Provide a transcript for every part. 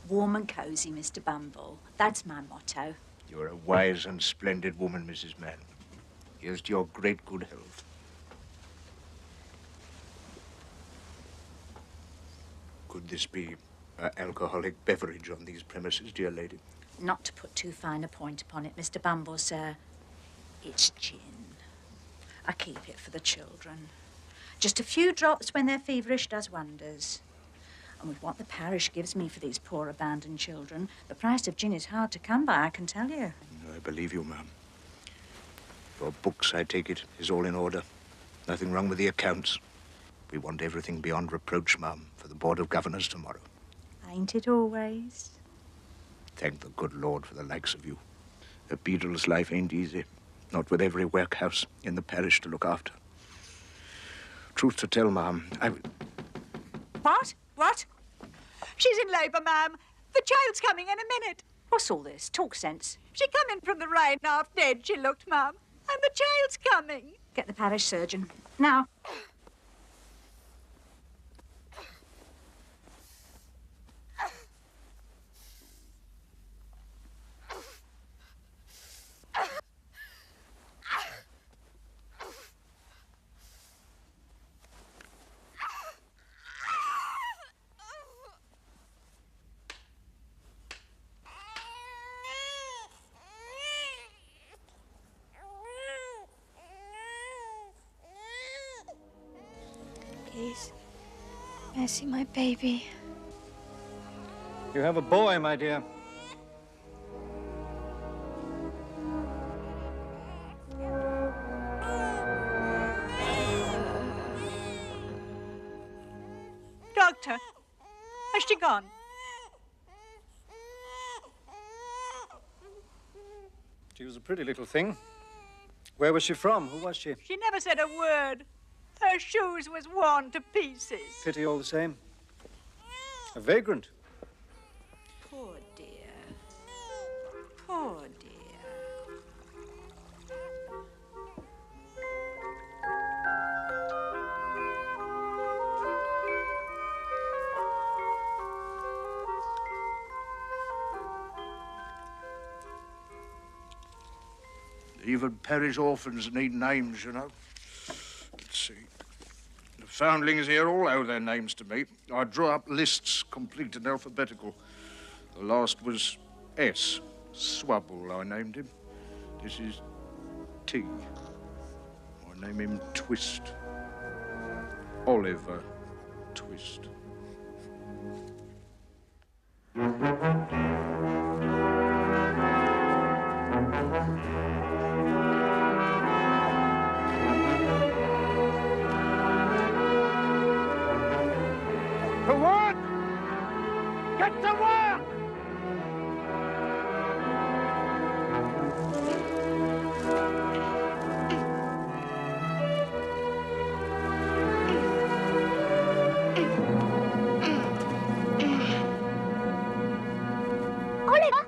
Warm and cosy, Mr. Bumble. That's my motto. You're a wise and splendid woman, Mrs. Mann. Here's to your great good health. Could this be an alcoholic beverage on these premises, dear lady? Not to put too fine a point upon it, Mr. Bumble, sir. It's gin. I keep it for the children. Just a few drops when they're feverish does wonders. And with what the parish gives me for these poor abandoned children, the price of gin is hard to come by, I can tell you. I believe you, ma'am. Your books, I take it, is all in order. Nothing wrong with the accounts. We want everything beyond reproach, ma'am, for the Board of Governors tomorrow. Ain't it always? Thank the good Lord for the likes of you. A beadle's life ain't easy, not with every workhouse in the parish to look after. Truth to tell, ma'am, What? What? She's in labour, ma'am. The child's coming in a minute. What's all this? Talk sense. She come in from the rain, half dead, she looked, ma'am. And the child's coming. Get the parish surgeon. Now. Please, may I see my baby? You have a boy, my dear. Doctor, has she gone? She was a pretty little thing. Where was she from? Who was she? She never said a word. Her shoes was worn to pieces. Pity all the same. A vagrant. Poor dear. Poor dear. Even parish orphans need names, you know. Let's see. The foundlings here all owe their names to me. I draw up lists, complete and alphabetical. The last was S. Swabble, I named him. This is T. I name him Twist. Oliver Twist. To work! Get to work! Oliver!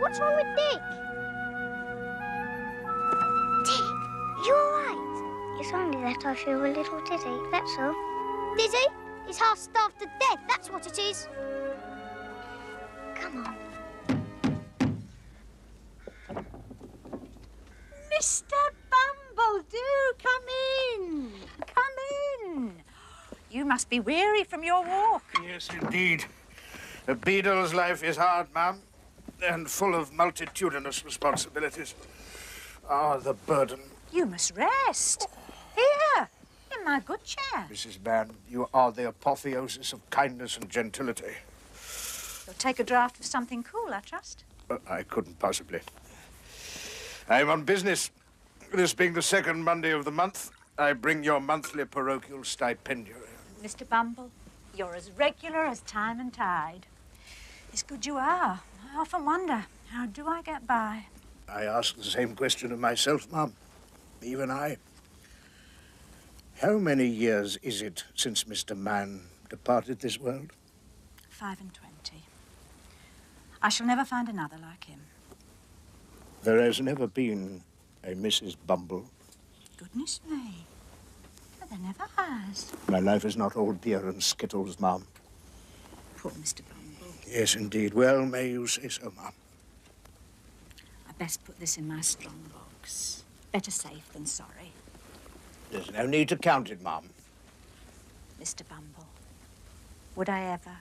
What's wrong with Dick? Dick, you all right? It's only that I feel a little dizzy, that's all. Dizzy? He's half starved to death, that's what it is. Come on. Mr. Bumble, do come in. Come in. You must be weary from your walk. Yes, indeed. A beadle's life is hard, ma'am, and full of multitudinous responsibilities. Ah, the burden. You must rest. Here, in my good chair. Mrs. Mann, you are the apotheosis of kindness and gentility. You'll take a draught of something cool, I trust. I couldn't possibly. I'm on business. This being the second Monday of the month, I bring your monthly parochial stipendium. Mr. Bumble, you're as regular as time and tide. It's good you are. I often wonder, how do I get by? I ask the same question of myself, Mum. Even I. How many years is it since Mr. Mann departed this world? 25. I shall never find another like him. There has never been a Mrs. Bumble. Goodness me. But there never has. My life is not all beer and skittles, Mum. Poor Mr. Bumble. Yes, indeed. Well, may you say so, Mum. I'd best put this in my strong box. Better safe than sorry. There's no need to count it, Mum. Mr. Bumble, would I ever?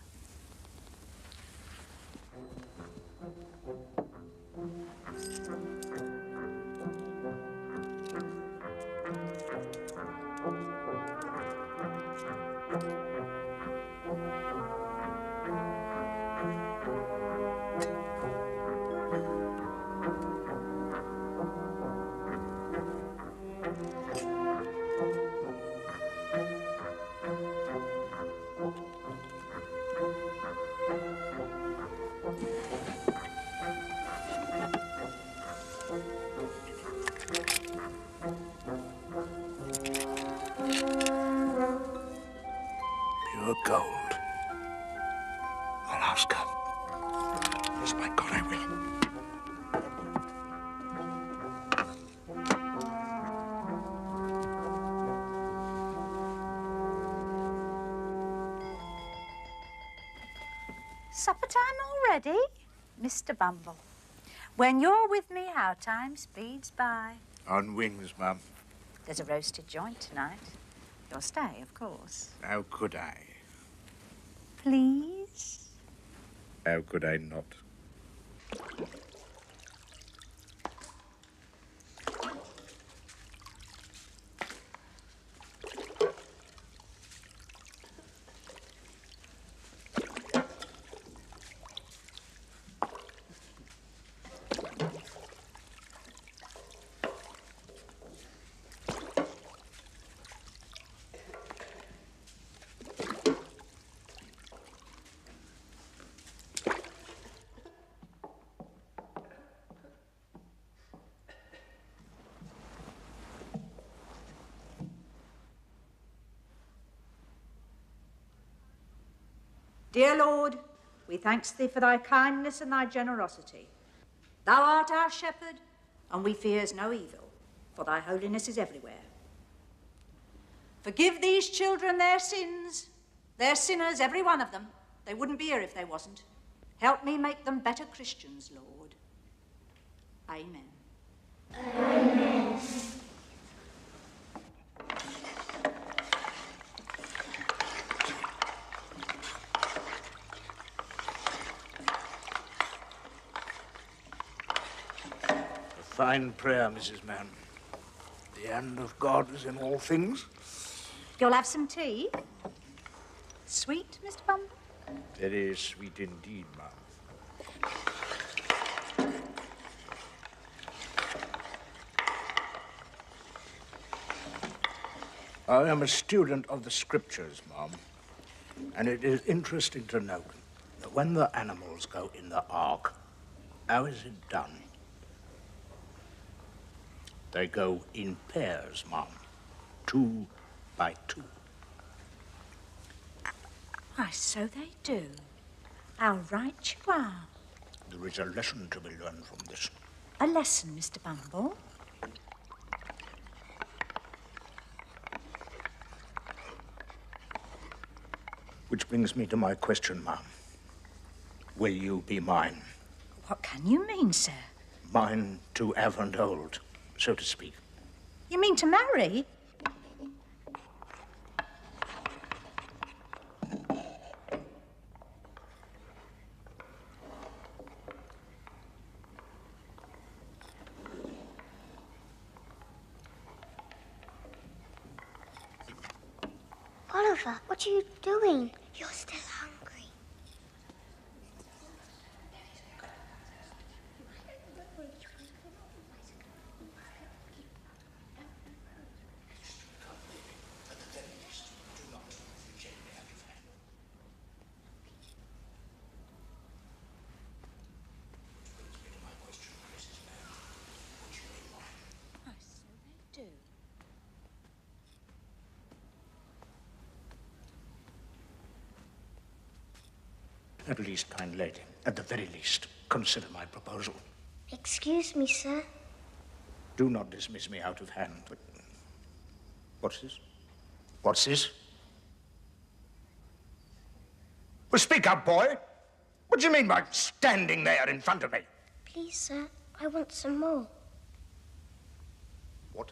Pure gold. I'll ask her. Yes, by God, I will. Supper time already? Mr. Bumble, when you're with me, how time speeds by. On wings, Mum. There's a roasted joint tonight. You'll stay, of course. How could I? Please? How could I not? Dear Lord, we thanks thee for thy kindness and thy generosity. Thou art our shepherd, and we fears no evil, for thy holiness is everywhere. Forgive these children their sins. They're sinners, every one of them. They wouldn't be here if they wasn't. Help me make them better Christians, Lord. Amen. Fine prayer, Mrs. Mann. The hand of God is in all things. You'll have some tea? Sweet, Mr. Bumble? Very sweet indeed, ma'am. I am a student of the scriptures, ma'am, and it is interesting to note that when the animals go in the ark, how is it done? They go in pairs, ma'am, 2 by 2. Why, so they do. How right you are. There is a lesson to be learned from this. A lesson, Mr. Bumble? Which brings me to my question, ma'am. Will you be mine? What can you mean, sir? Mine to have and hold, so to speak. You mean to marry? Oliver, what are you doing? You're still hungry. Why, so they do. At least, kind lady, at the very least, consider my proposal. Excuse me, sir. Do not dismiss me out of hand. But what's this? What's this? Well, speak up, boy. What do you mean by standing there in front of me? Please, sir, I want some more. What?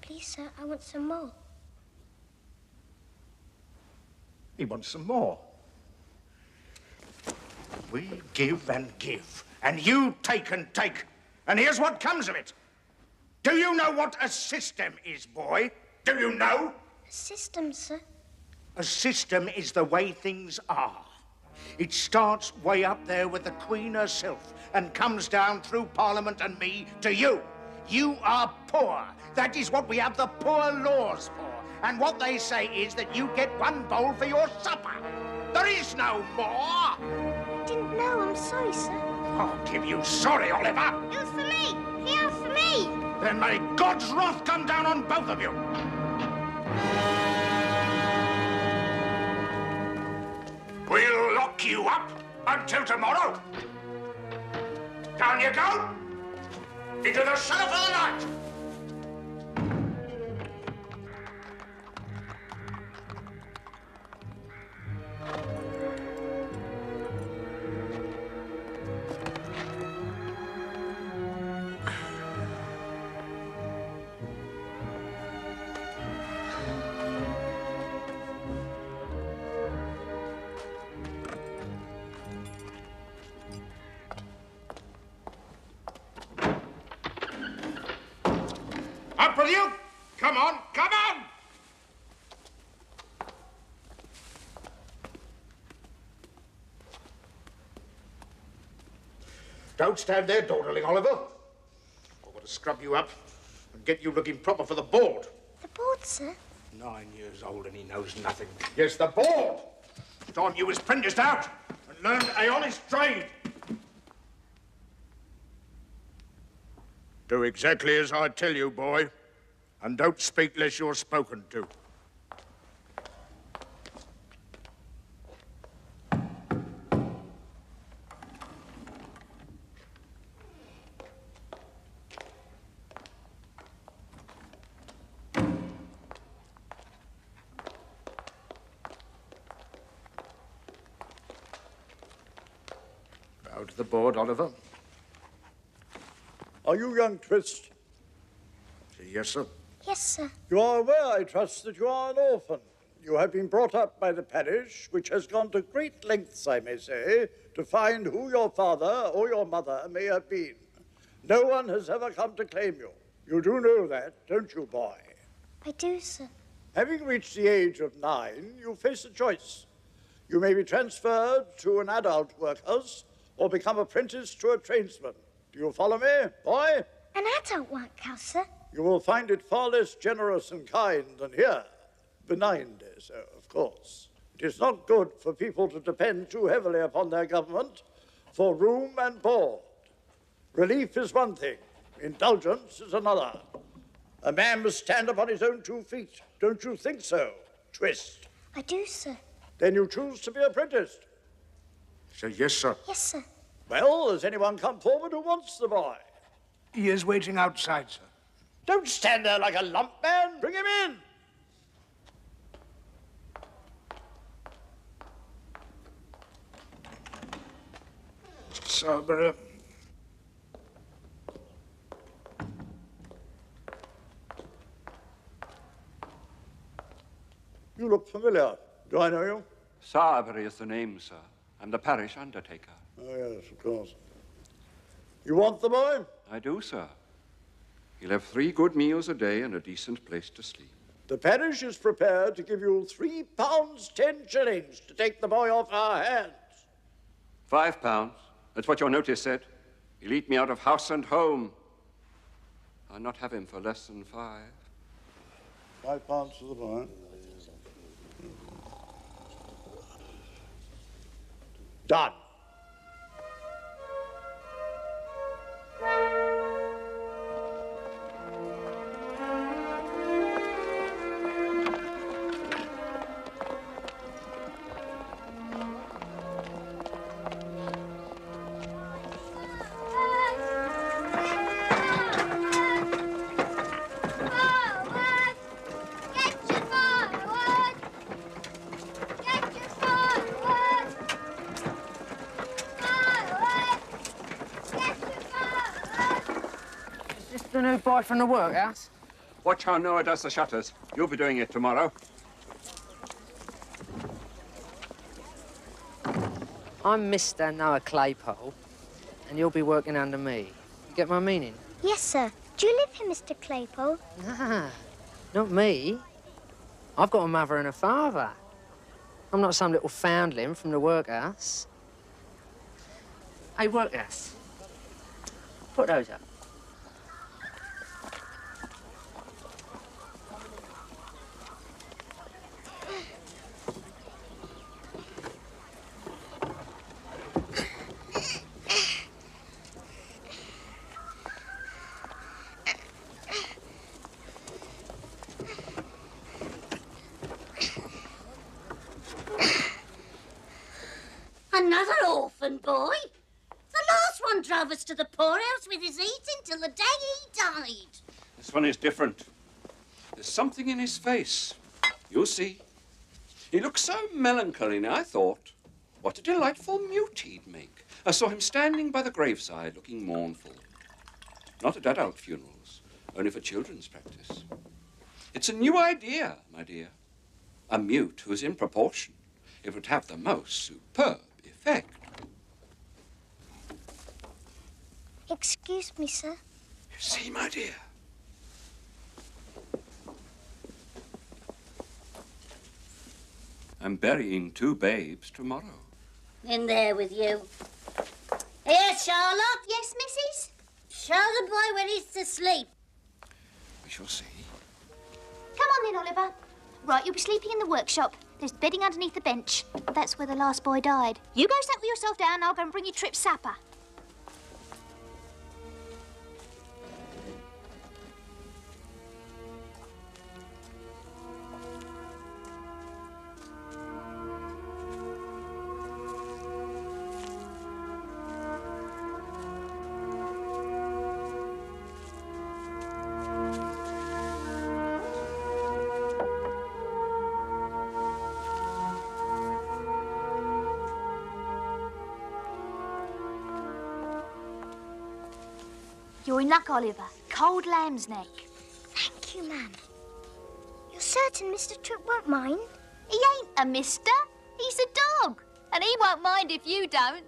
Please, sir, I want some more. He wants some more. We give and give, and you take and take. And here's what comes of it. Do you know what a system is, boy? Do you know? A system, sir. A system is the way things are. It starts way up there with the Queen herself and comes down through Parliament and me to you. You are poor. That is what we have the poor laws for. And what they say is that you get one bowl for your supper. There is no more. I didn't know. I'm sorry, sir. I'll give you sorry, Oliver. It was for me. He asked for me. Then may God's wrath come down on both of you. We'll lock you up until tomorrow. Down you go. Into the cellar for the night. Up with you! Come on, come on! Don't stand there dawdling, Oliver. I want to scrub you up and get you looking proper for the board. The board, sir. 9 years old and he knows nothing. Yes, the board! Time you was apprenticed out and learned a honest trade. Do exactly as I tell you, boy, and don't speak less you're spoken to. Bow to the board, Oliver. Are you young Twist? Yes, sir. Yes, sir. You are aware, I trust, that you are an orphan. You have been brought up by the parish, which has gone to great lengths, I may say, to find who your father or your mother may have been. No one has ever come to claim you. You do know that, don't you, boy? I do, sir. Having reached the age of 9, you face a choice. You may be transferred to an adult workhouse or become apprenticed to a tradesman. Do you follow me, boy? An adult workhouse, sir. You will find it far less generous and kind than here. Benignly so, of course. It is not good for people to depend too heavily upon their government for room and board. Relief is one thing, indulgence is another. A man must stand upon his own 2 feet. Don't you think so, Twist? I do, sir. Then you choose to be apprenticed. So, yes, sir. Yes, sir. Well, has anyone come forward who wants the boy? He is waiting outside, sir. Don't stand there like a lump man. Bring him in. Sir, but, You look familiar. Do I know you? Sarbury is the name, sir. I'm the parish undertaker. Oh, yes, of course. You want the boy? I do, sir. He'll have 3 good meals a day and a decent place to sleep. The parish is prepared to give you £3 10 shillings to take the boy off our hands. £5. That's what your notice said. He'll eat me out of house and home. I'll not have him for less than 5. £5 for the boy. Done. The new boy from the workhouse? Watch how Noah does the shutters. You'll be doing it tomorrow. I'm Mr. Noah Claypole, and you'll be working under me. You get my meaning? Yes, sir. Do you live here, Mr. Claypole? Nah, not me. I've got a mother and a father. I'm not some little foundling from the workhouse. Hey, workhouse. Put those up. Another orphan boy? The last one drove us to the poorhouse with his eating till the day he died. This one is different. There's something in his face. You'll see. He looks so melancholy now, I thought, what a delightful mute he'd make. I saw him standing by the graveside looking mournful. Not at adult funerals, only for children's practice. It's a new idea, my dear. A mute who is in proportion. It would have the most superb effect. Excuse me, sir. You see, my dear. I'm burying 2 babes tomorrow. In there with you. Here, Charlotte. Yes, missus? Show the boy when he's to sleep. We shall see. Come on then, Oliver. Right, you'll be sleeping in the workshop. There's bedding underneath the bench. That's where the last boy died. You go settle yourself down, I'll go and bring you Trip's supper. You're in luck, Oliver. Cold lamb's neck. you, ma'am. You're certain Mr. Tripp won't mind? He ain't a mister. He's a dog. And he won't mind if you don't.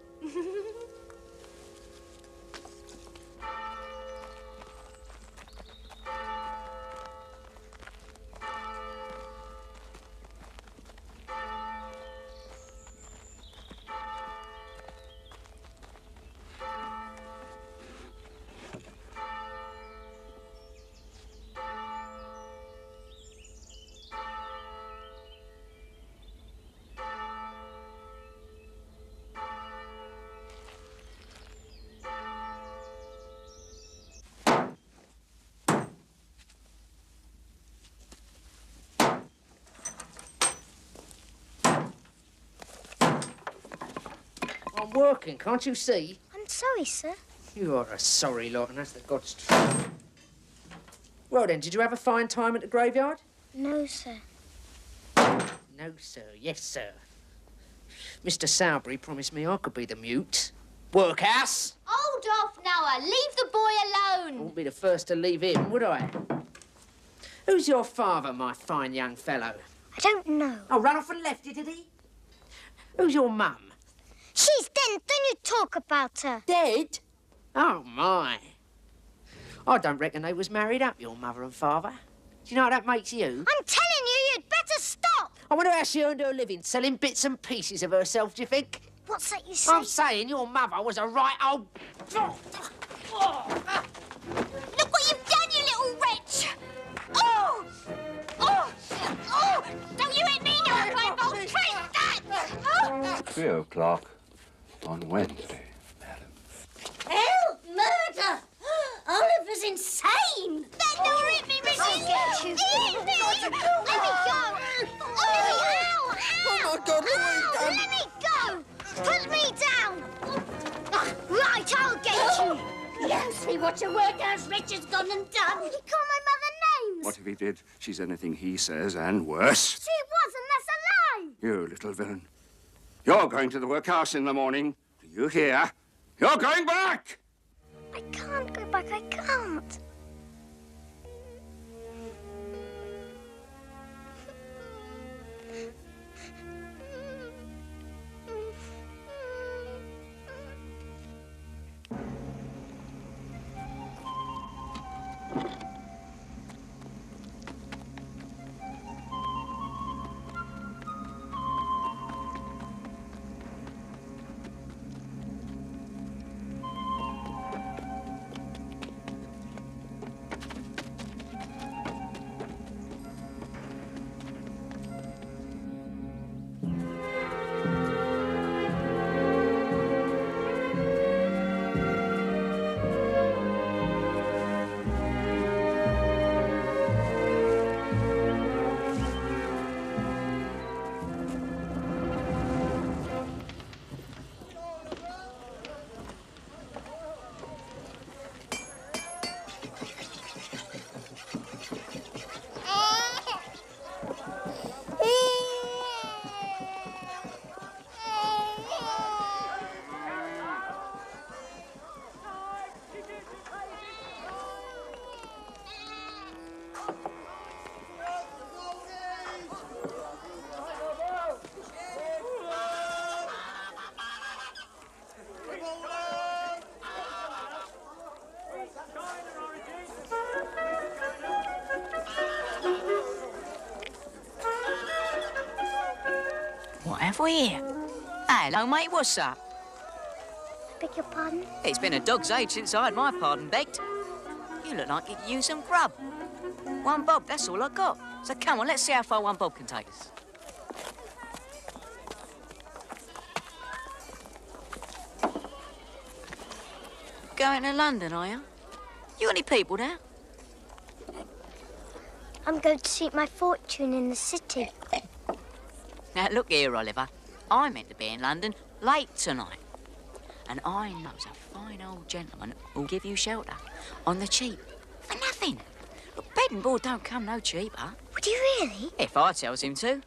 I'm working, can't you see? I'm sorry, sir. You are a sorry lot, and that's the God's truth. Well then, did you have a fine time at the graveyard? No, sir. No, sir. Yes, sir. Mr. Sowerbury promised me I could be the mute. Workhouse! Hold off, Noah. Leave the boy I alone. wouldn't be the first to leave him, would I? Who's your father, my fine young fellow? I don't know. Oh, run off and left you, did he? Who's your mum? She's dead. Don't you talk about her. Dead? Oh, my. I don't reckon they was married up, your mother and father. Do you know what that makes you? I'm telling you, you'd better stop. I wonder how she earned her living, selling bits and pieces of herself, do you think? What's that you say? I'm saying your mother was a right old... Look what you've done, you little wretch. Oh! Oh! Oh! Don't you hit me, Noah Piebald. Take that! Oh! 3 o'clock on Wednesday. Help! Murder! Oliver's insane! That Noah hit me, Richie! I'll get you. He hit me! Let me go! Oh, my God, what have you done? Let me go. Put me down. Right, I'll get you. You see what your workhouse wretch has gone and done? He called my mother names. What if he did? She's anything he says and worse. She wasn't. That's a lie. You little villain. You're going to the workhouse in the morning. Do you hear? You're going back! I can't go back. I can't. What have we here? Hello, mate, what's up? Beg your pardon? It's been a dog's age since I had my pardon begged. You look like you could use some grub. 1 bob, that's all I got. So come on, let's see how far 1 bob can take us. Going to London, are you? You got any people there? I'm going to seek my fortune in the city. Now, look here, Oliver. I'm meant to be in London late tonight. And I knows a fine old gentleman who'll give you shelter on the cheap. For nothing. Look, bed and board don't come no cheaper. Would you really? If I tells him to.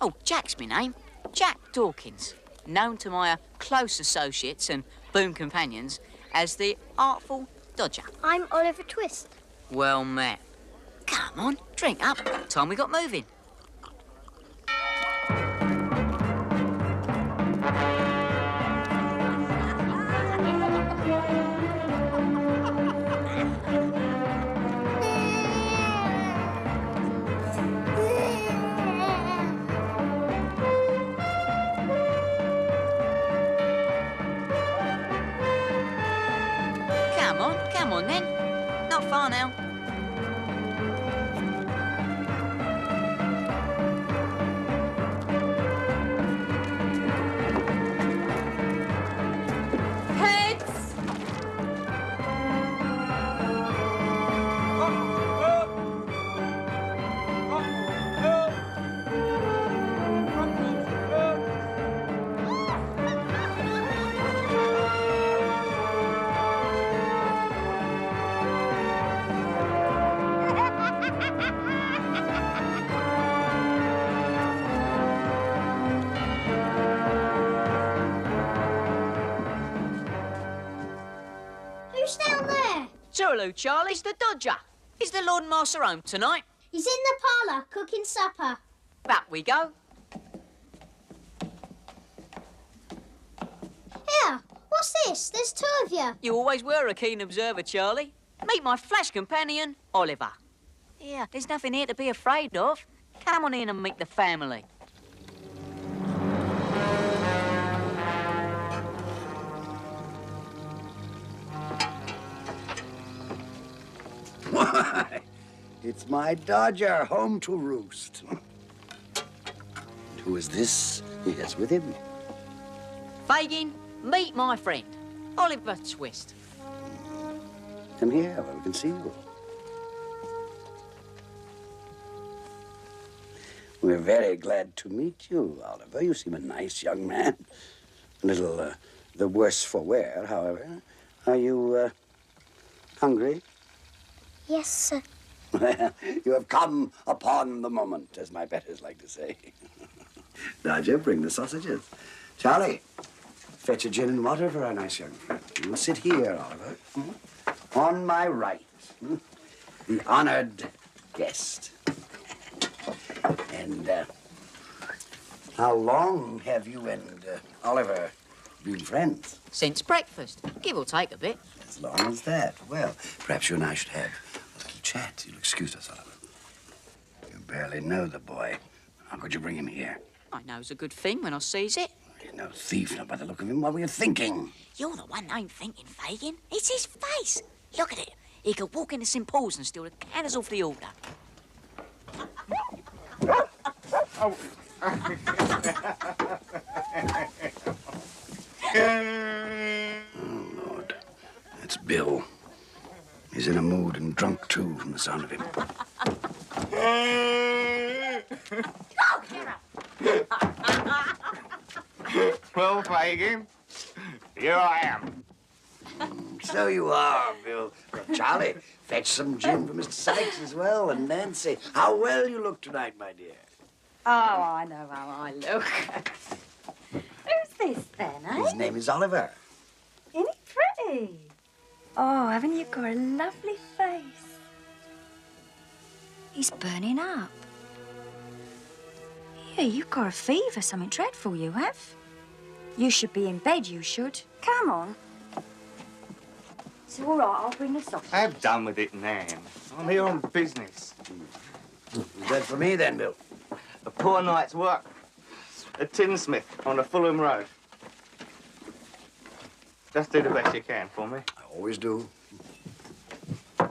Oh, Jack's my name. Jack Dawkins. Known to my close associates and boon companions as the Artful Dodger. I'm Oliver Twist. Well met. Come on, drink up. Time we got moving. Come on then. Not far now. Heads! Who's down there? Tooraloo, Charlie's the Dodger. Is the Lord Master home tonight? He's in the parlour, cooking supper. Back we go. Here, what's this? There's two of you. You always were a keen observer, Charlie. Meet my flash companion, Oliver. Yeah, there's nothing here to be afraid of. Come on in and meet the family. Why, it's my Dodger home to roost. And who is this he has with him? Fagin, meet my friend, Oliver Twist. Come here where we can see you. We're very glad to meet you, Oliver. You seem a nice young man. A little the worse for wear, however. Are you hungry? Yes, sir. Well, you have come upon the moment, as my betters like to say. Dodger, bring the sausages. Charlie, fetch a gin and water for our nice young friend. You sit here, Oliver. On my right, the honored guest. And how long have you and Oliver been friends? Since breakfast, give or take a bit. As long as that. Well, perhaps you and I should have a little chat. You'll excuse us, Oliver. You barely know the boy. How could you bring him here? I know's a good thing when I sees it. He's no thief, not by the look of him. What were you thinking? You're the one ain't thinking, Fagin. It's his face. Look at it. He could walk into St. Paul's and steal the cannons off the altar. Oh. Oh, Lord. That's Bill. He's in a mood and drunk, too, from the sound of him. Well, Fagin, here I am. So you are, Bill. Well, Charlie, fetch some gin for Mr. Sykes as well. And Nancy, how well you look tonight, my dear. Oh, I know how I look. Who's this then, eh? His name is Oliver. Isn't he pretty? Oh, haven't you got a lovely face? He's burning up. Yeah, you've got a fever, something dreadful you have. You should be in bed, you should. Come on. It's all right, I'll bring the sausage. Have done with it, Nan. I'm here on business. Is that for me then, Bill? A poor night's work. A tinsmith on the Fulham Road. Just do the best you can for me. I always do.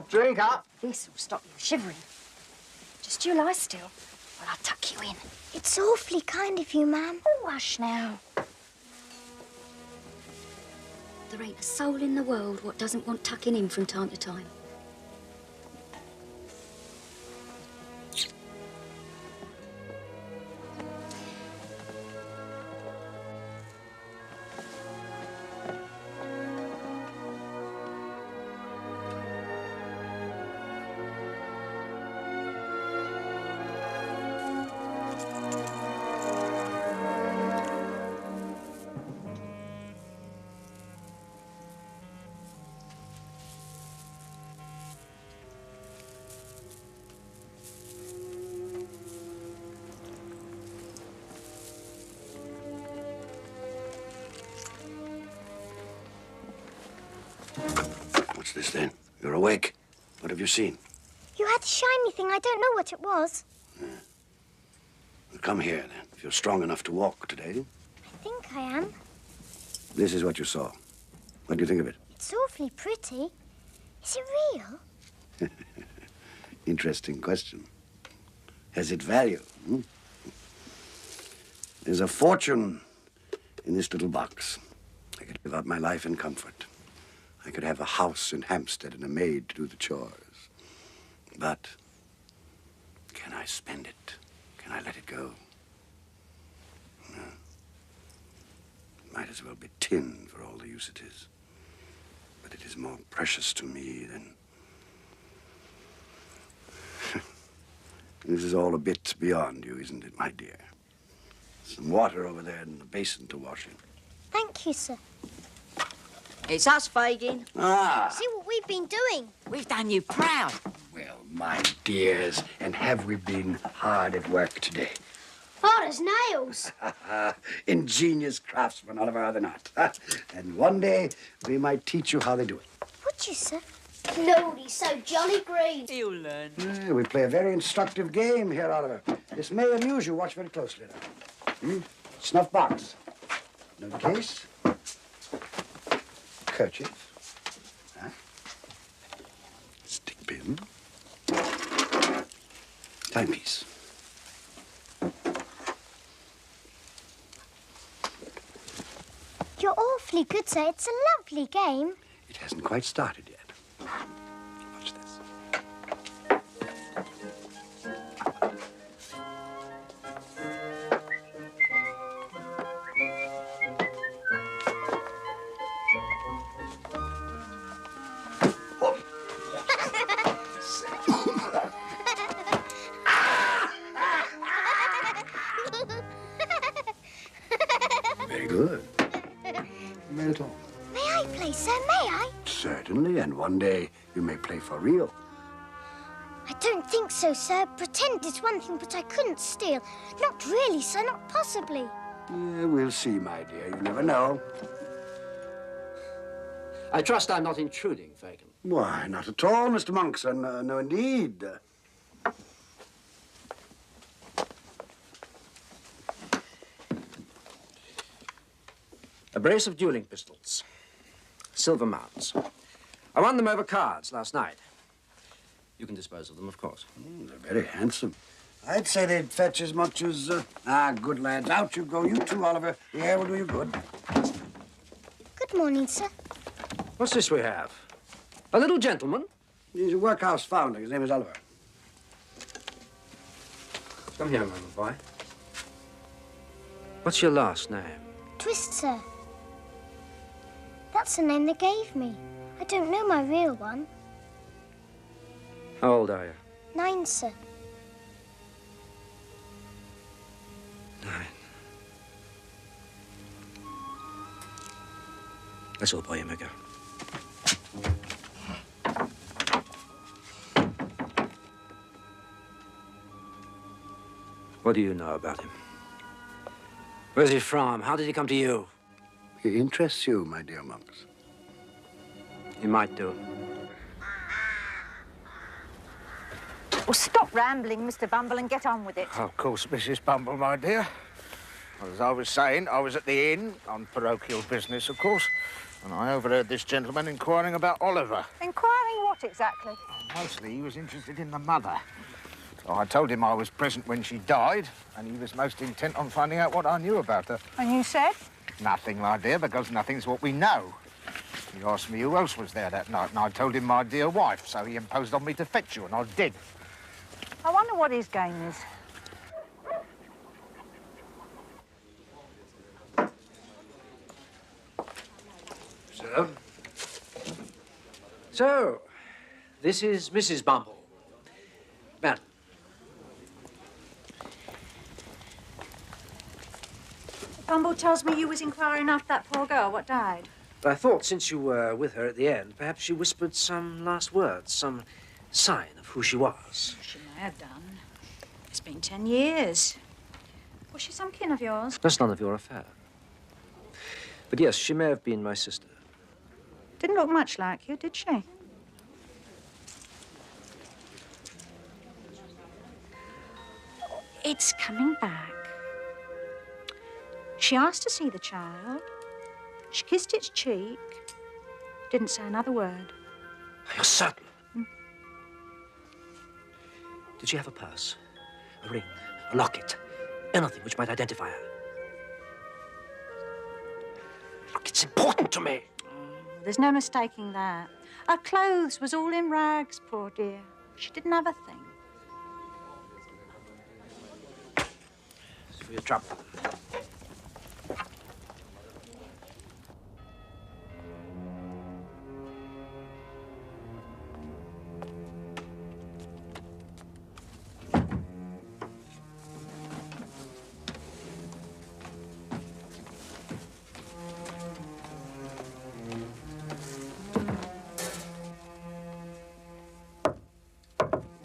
Drink up. This'll stop you shivering. Just you lie still while I tuck you in. It's awfully kind of you, ma'am. Oh, hush now. There ain't a soul in the world what doesn't want tucking in from time to time. What's this then? You're awake. What have you seen? You had a shiny thing. I don't know what it was. Yeah. Well, come here, then, if you're strong enough to walk today. I think I am. This is what you saw. What do you think of it? It's awfully pretty. Is it real? Interesting question. Has it value? Hmm? There's a fortune in this little box. I could live out my life in comfort. I could have a house in Hampstead and a maid to do the chores. But can I spend it? Can I let it go? No. Might as well be tin for all the use it is. But it is more precious to me than... This is all a bit beyond you, isn't it, my dear? Some water over there in the basin to wash in. Thank you, sir. It's us, Fagin. Ah. See what we've been doing. We've done you proud. Well, my dears, and have we been hard at work today? Hard as nails. Ingenious craftsmen, Oliver, are they not? And one day, we might teach you how they do it. Would you, sir? Lord, he's so jolly green. You'll learn. Yeah, we play a very instructive game here, Oliver. This may amuse you. Watch very closely now. Snuff box. No case. Kerchief. Huh? Stick pin. Timepiece. You're awfully good, sir. It's a lovely game. It hasn't quite started yet. Watch this. Very good. Made it all. May I play, sir? May I? Certainly, and one day you may play for real. I don't think so, sir. Pretend is one thing, but I couldn't steal. Not really, sir. Not possibly. Yeah, we'll see, my dear. You never know. I trust I'm not intruding, Fagin. Why, not at all, Mr. Monkson. No, indeed. A brace of dueling pistols. Silver mounts. I won them over cards last night. You can dispose of them, of course. They're very handsome. I'd say they'd fetch as much as... good lads. Out you go. You too, Oliver. The air will do you good. Good morning, sir. What's this we have? A little gentleman? He's a workhouse founder. His name is Oliver. Come here, my boy. What's your last name? Twist, sir. That's the name they gave me. I don't know my real one. How old are you? 9, sir. 9. That's all, boy. You may go. What do you know about him? Where's he from? How did he come to you? He interests you, my dear monks. He might do. Well, stop rambling, Mr. Bumble, and get on with it. Of course, Mrs. Bumble, my dear. As I was saying, I was at the inn on parochial business, of course, and I overheard this gentleman inquiring about Oliver. Inquiring what exactly? Mostly, he was interested in the mother. So I told him I was present when she died, and he was most intent on finding out what I knew about her. And you said? Nothing, my dear, because nothing's what we know. He asked me who else was there that night, and I told him my dear wife, so he imposed on me to fetch you, and I did. I wonder what his game is. So, this is Mrs. Bumble. Madam. Bumble tells me you was inquiring after that poor girl what died. I thought since you were with her at the end, perhaps you whispered some last words, some sign of who she was. She may have done. It's been 10 years. Was she some kin of yours? That's none of your affair. But yes, she may have been my sister. Didn't look much like you, did she? It's coming back. She asked to see the child. She kissed its cheek. Didn't say another word. Are you certain? Did she have a purse, a ring, a locket, anything which might identify her? Look, it's important to me. There's no mistaking that. Her clothes was all in rags, poor dear. She didn't have a thing. It's for your trouble.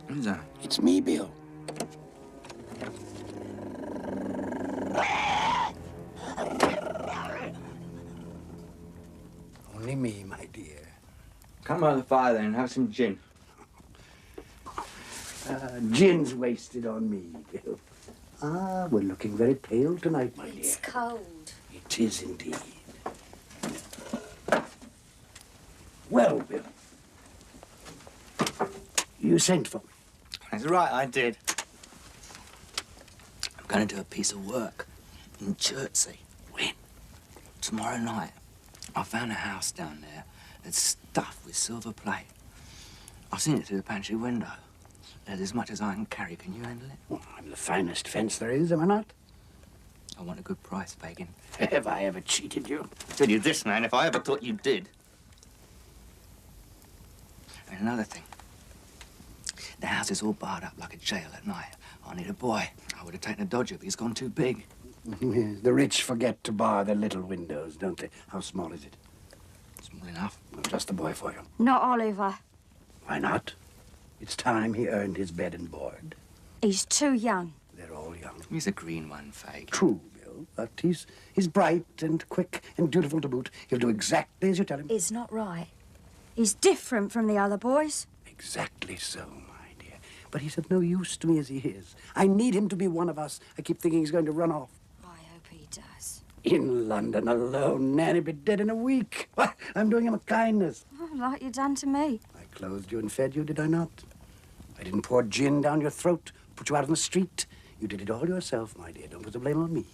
Who's that? It's me, Bill. Only me, my dear. Come by the fire then and have some gin. Gin's wasted on me, Bill. Ah, we're looking very pale tonight, my dear. It's cold. It is indeed. Well, Bill. You sent for me. That's right, I did. I'm going to do a piece of work in Chertsey. When? Tomorrow night. I found a house down there that's stuffed with silver plate. I've seen it through the pantry window. There's as much as I can carry. Can you handle it? Well, I'm the finest fence there is, am I not? I want a good price, Fagin. Have I ever cheated you? Tell you this, man, if I ever thought you did. And another thing. The house is all barred up like a jail at night. I need a boy. I would have taken a Dodger, but he's gone too big. Yes, the rich forget to bar their little windows, don't they? How small is it? Small enough. Well, just the boy for you. Not Oliver. Why not? It's time he earned his bed and board. He's too young. They're all young. He's a green one, Fag. True, Bill, but he's bright and quick and dutiful to boot. He'll do exactly as you tell him. It's not right. He's different from the other boys. Exactly so, my dear. But he's of no use to me as he is. I need him to be one of us. I keep thinking he's going to run off. I hope he does. In London alone, Nanny be dead in a week. Why, I'm doing him a kindness. Oh, like you done to me. I clothed you and fed you, did I not? I didn't pour gin down your throat, put you out on the street. You did it all yourself, my dear. Don't put the blame on me.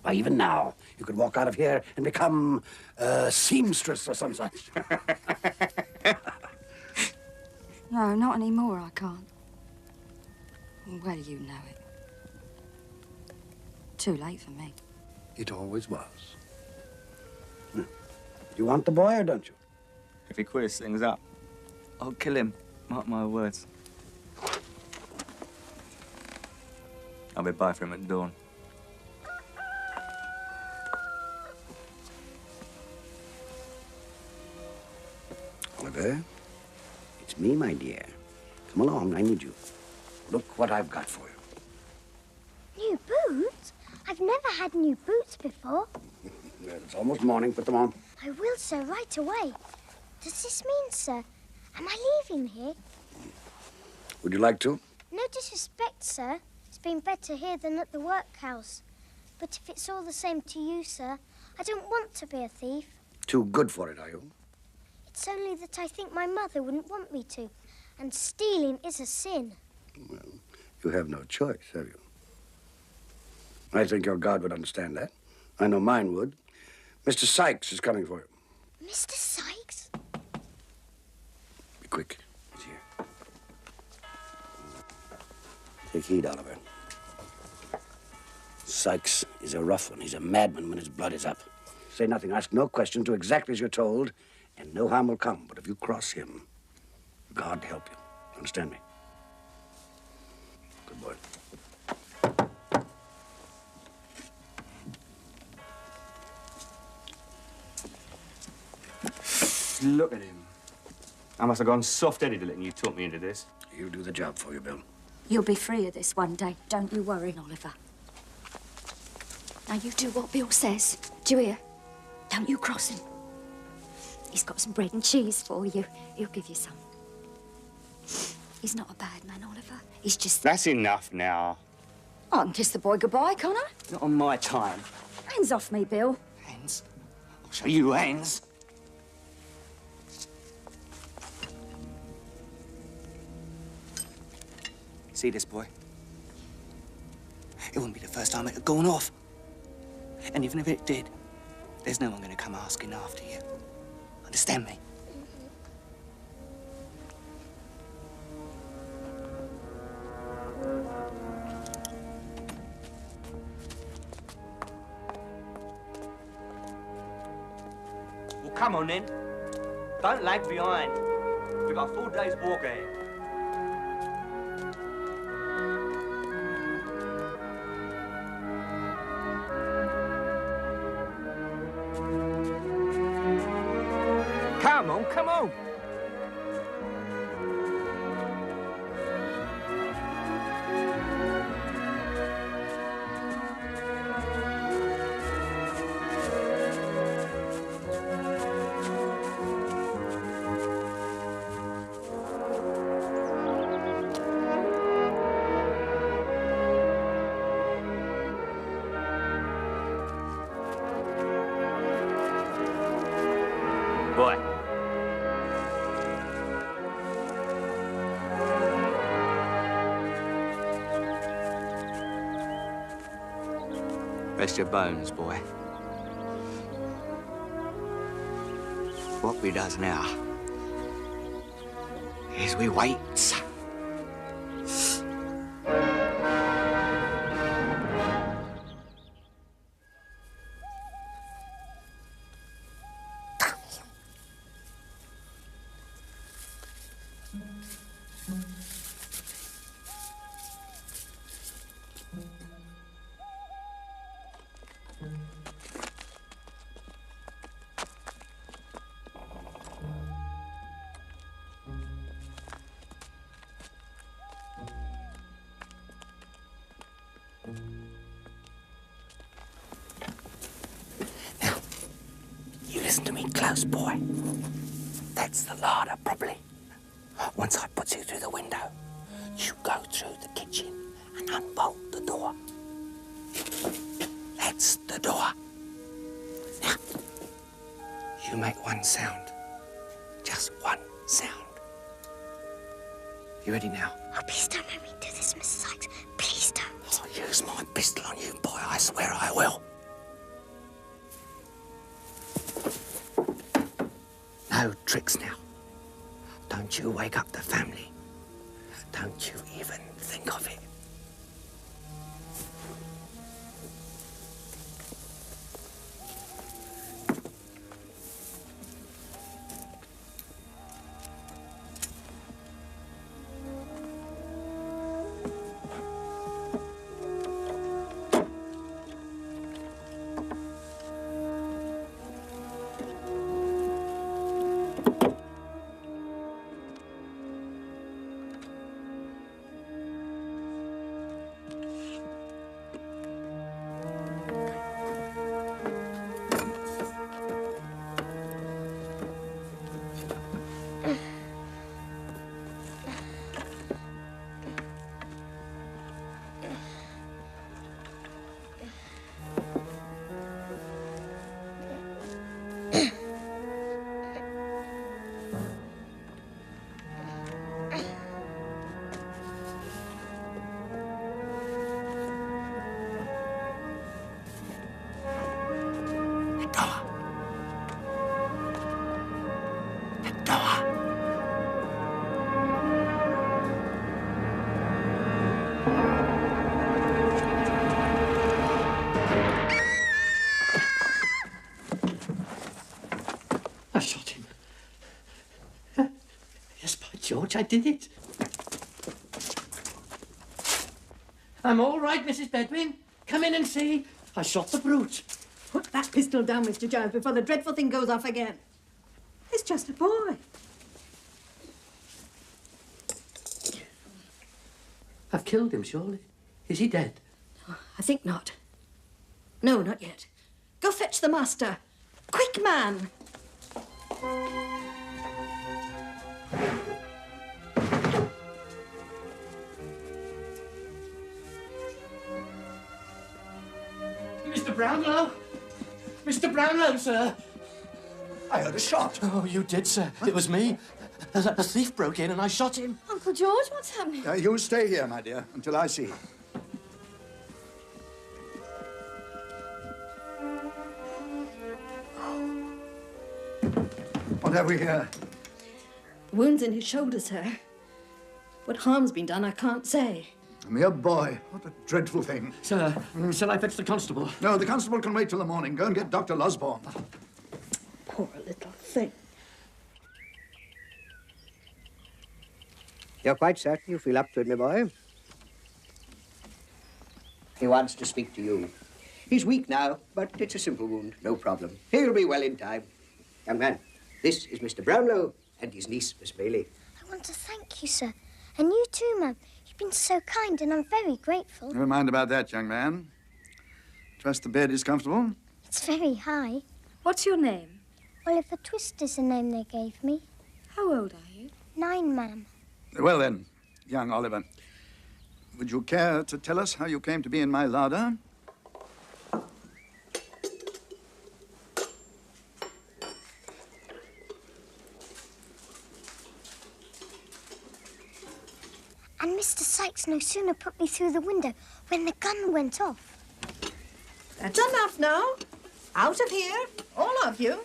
Why, even now, you could walk out of here and become a seamstress or some such. No, not anymore, I can't. Well, you know it. Too late for me. It always was. You want the boy or don't you? If he queers things up, I'll kill him. Mark my words. I'll be by for him at dawn. Oliver, it's me, my dear. Come along, I need you. Look what I've got for you. New boots? I've never had new boots before. Well, it's almost morning. Put them on. I will, sir, right away. Does this mean, sir, am I leaving here? Would you like to? No disrespect, sir. It's been better here than at the workhouse. But if it's all the same to you, sir, I don't want to be a thief. Too good for it, are you? It's only that I think my mother wouldn't want me to. And stealing is a sin. Well, you have no choice, have you? I think your God would understand that. I know mine would. Mr. Sykes is coming for you. Mr. Sykes? Be quick. He's here. Take heed, Oliver. Sykes is a rough one. He's a madman when his blood is up. Say nothing. Ask no questions. Do exactly as you're told, and no harm will come. But if you cross him, God help you. Understand me? Good boy. Look at him. I must have gone soft-headed letting you talk me into this. He'll do the job for you, Bill. You'll be free of this one day. Don't you worry, Oliver. Now, you do what Bill says. Do you hear? Don't you cross him. He's got some bread and cheese for you. He'll give you some. He's not a bad man, Oliver. He's just... That's enough now. I can kiss the boy goodbye, can't I? Not on my time. Hands off me, Bill. Hands? I'll show you hands. See this boy? It wouldn't be the first time it had gone off. And even if it did, there's no one going to come asking after you. Understand me? Well, come on then. Don't lag behind. We've got 4 days walk ahead. Come on, come on. Boy. Rest your bones, boy. What we does now is we waits. You listen to me close, boy. That's the larder, properly. Once I put you through the window, you go through the kitchen and unbolt the door. That's the door. Now, you make one sound. Just one sound. You ready now? Oh, please don't make me do this, Mrs. Sykes. Please don't. I'll use my pistol on you, boy. I swear I will. No tricks now. Don't you wake up the family. Don't you even think of it. I shot him. Yes, by George, I did it. I'm all right, Mrs. Bedwin. Come in and see. I shot the brute. Put that pistol down, Mr. Giles, before the dreadful thing goes off again. It's just a boy. I've killed him, surely. Is he dead? I think not. No, not yet. Go fetch the master. Quick, man! Brownlow! Mr. Brownlow, sir! I heard a shot. Oh, you did, sir. It was me. A thief broke in and I shot him. Uncle George, what's happening? You stay here, my dear, until I see. What have we here? Wounds in his shoulder, sir. What harm's been done, I can't say. A mere boy. What a dreadful thing. Sir, shall I fetch the constable? No, the constable can wait till the morning. Go and get Dr. Losborne. Poor little thing. You're quite certain you feel up to it, my boy? He wants to speak to you. He's weak now, but it's a simple wound. No problem. He'll be well in time. Young man, this is Mr. Brownlow and his niece, Miss Bailey. I want to thank you, sir. And you too, ma'am. You've been so kind and I'm very grateful. Never mind about that, young man. Trust the bed is comfortable? It's very high. What's your name? Oliver Twist is the name they gave me. How old are you? 9, ma'am. Well then, young Oliver, would you care to tell us how you came to be in my larder? And Mr. Sykes no sooner put me through the window when the gun went off. That's enough now. Out of here, all of you.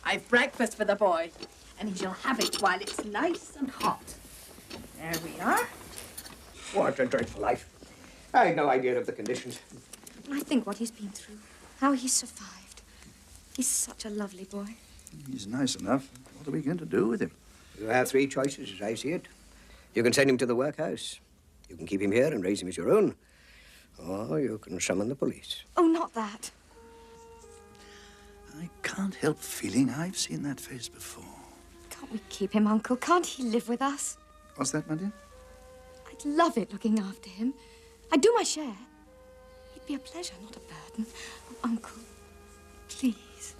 I've breakfast for the boy, and he shall have it while it's nice and hot. There we are. What a dreadful life. I had no idea of the conditions. I think what he's been through, how he survived. He's such a lovely boy. He's nice enough. What are we going to do with him? You have three choices, as I see it. You can send him to the workhouse. You can keep him here and raise him as your own. Or you can summon the police. Oh, not that. I can't help feeling I've seen that face before. Can't we keep him, Uncle? Can't he live with us? What's that, my dear? I'd love it looking after him. I'd do my share. He'd be a pleasure, not a burden. Oh, Uncle, please.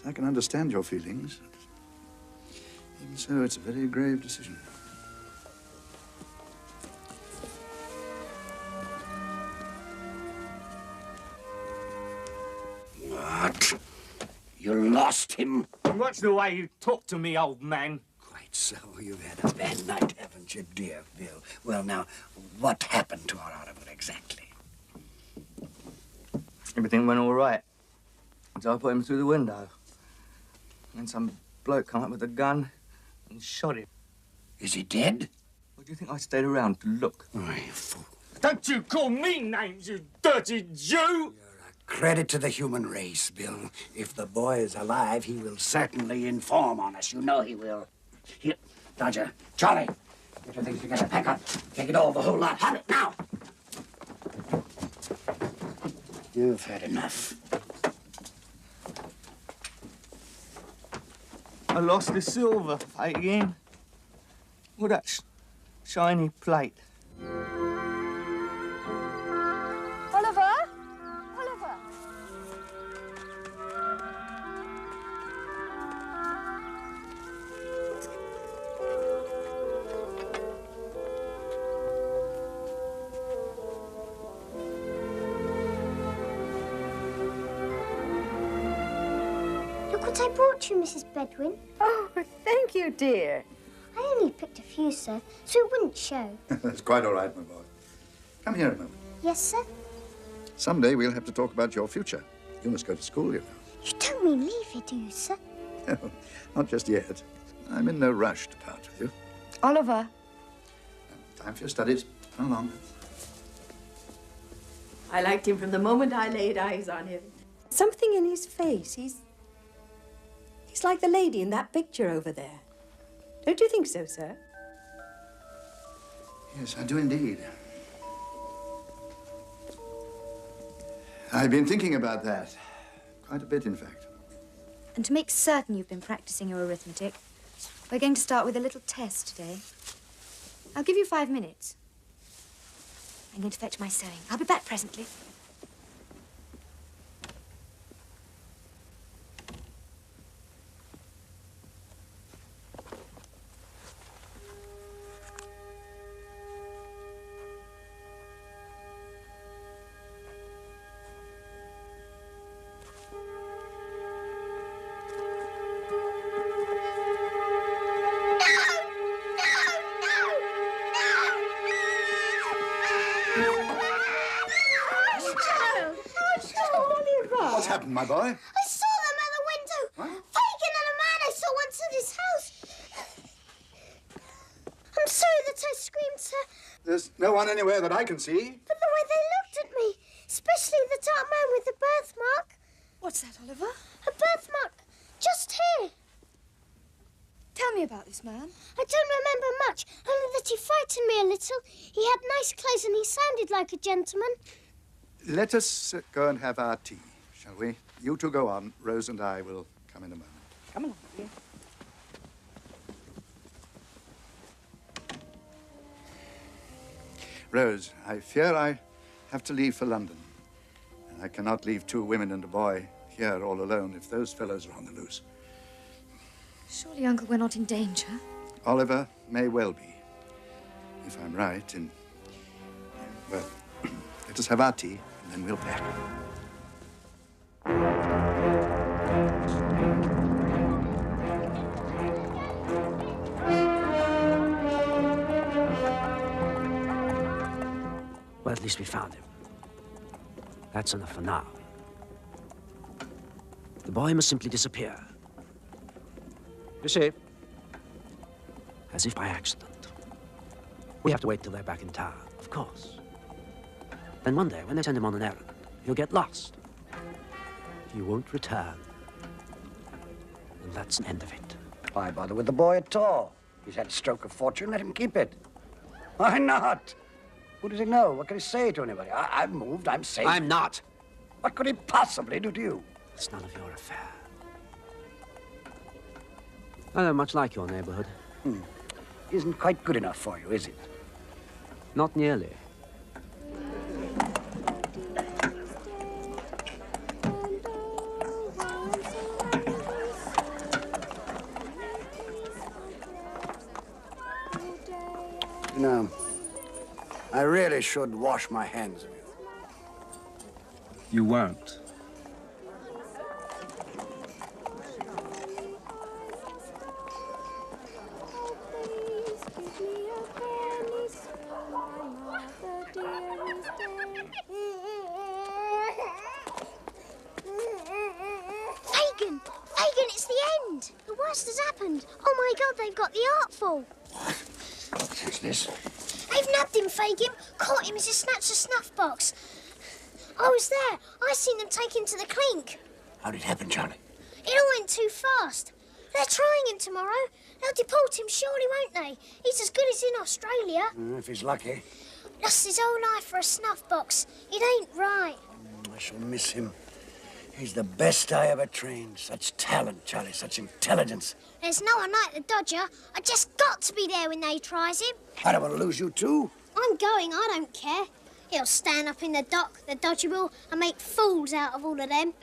I can understand your feelings. Even so, it's a very grave decision. What? You lost him? Watch the way you talk to me, old man. Quite so. You've had a bad night, haven't you, dear Bill? Well, now, what happened to our Oliver exactly? Everything went all right. So I put him through the window. And some bloke come up with a gun and shot him. Is he dead? What do you think I stayed around to look? Oh, you fool. Don't you call me names, you dirty Jew! Credit to the human race, Bill. If the boy is alive, he will certainly inform on us. You know he will. Here, Dodger, Charlie, get your things together. Pack up. Take it all, the whole lot. Have it now. You've had enough. I lost the silver plate again. Well, that shiny plate. Oliver? Oliver? Look what I brought you, Mrs. Bedwin. Oh, thank you, dear. I only picked a few, sir, so it wouldn't show. That's quite all right, my boy. Come here a moment. Yes, sir? Someday we'll have to talk about your future. You must go to school, you know. You don't mean leave here, do you, sir? No, not just yet. I'm in no rush to part with you. Oliver. Time for your studies. Come along. I liked him from the moment I laid eyes on him. Something in his face. He's like the lady in that picture over there. Don't you think so, sir? Yes, I do indeed. I've been thinking about that. Quite a bit, in fact. And to make certain you've been practicing your arithmetic, we're going to start with a little test today. I'll give you 5 minutes. I'm going to fetch my sewing. I'll be back presently. happened, my boy? I saw them at the window. What? Fagin and a man I saw once at his house. I'm sorry that I screamed, sir. There's no one anywhere that I can see. But the way they looked at me, especially the dark man with the birthmark. What's that, Oliver? A birthmark just here. Tell me about this man. I don't remember much, only that he frightened me a little. He had nice clothes and he sounded like a gentleman. Let us go and have our tea, shall we? You two go on. Rose and I will come in a moment. Come along, dear. Rose, I fear I have to leave for London. And I cannot leave 2 women and a boy here all alone if those fellows are on the loose. Surely, Uncle, we're not in danger. Oliver may well be. If I'm right in... Well, let us have our tea and then we'll pack. Well, at least we found him. That's enough for now. The boy must simply disappear. You see, as if by accident. We have to wait till they're back in town, of course. Then one day, when they send him on an errand, he'll get lost. He won't return. And that's the end of it. Why bother with the boy at all? He's had a stroke of fortune. Let him keep it. Why not? Who does he know? What can he say to anybody? I've moved. I'm safe. I'm not. What could he possibly do to you? It's none of your affair. I don't much like your neighborhood. Isn't quite good enough for you, is it? Not nearly. You know, I really should wash my hands of you. You won't. Fagin! Fagin, it's the end! The worst has happened. Oh, my God, they've got the artful. What's this? They've nabbed him, Fagin. Caught him as he snatched a snuff box. I was there. I seen them take him to the clink. How did it happen, Charlie? It all went too fast. They're trying him tomorrow. They'll deport him surely, won't they? He's as good as in Australia. If he's lucky. Lost his whole life for a snuff box. It ain't right. I shall miss him. He's the best I ever trained. Such talent, Charlie, such intelligence. There's no one like the Dodger. I just got to be there when they tries him. I don't want to lose you too. I'm going, I don't care. He'll stand up in the dock, the Dodger will, and make fools out of all of them.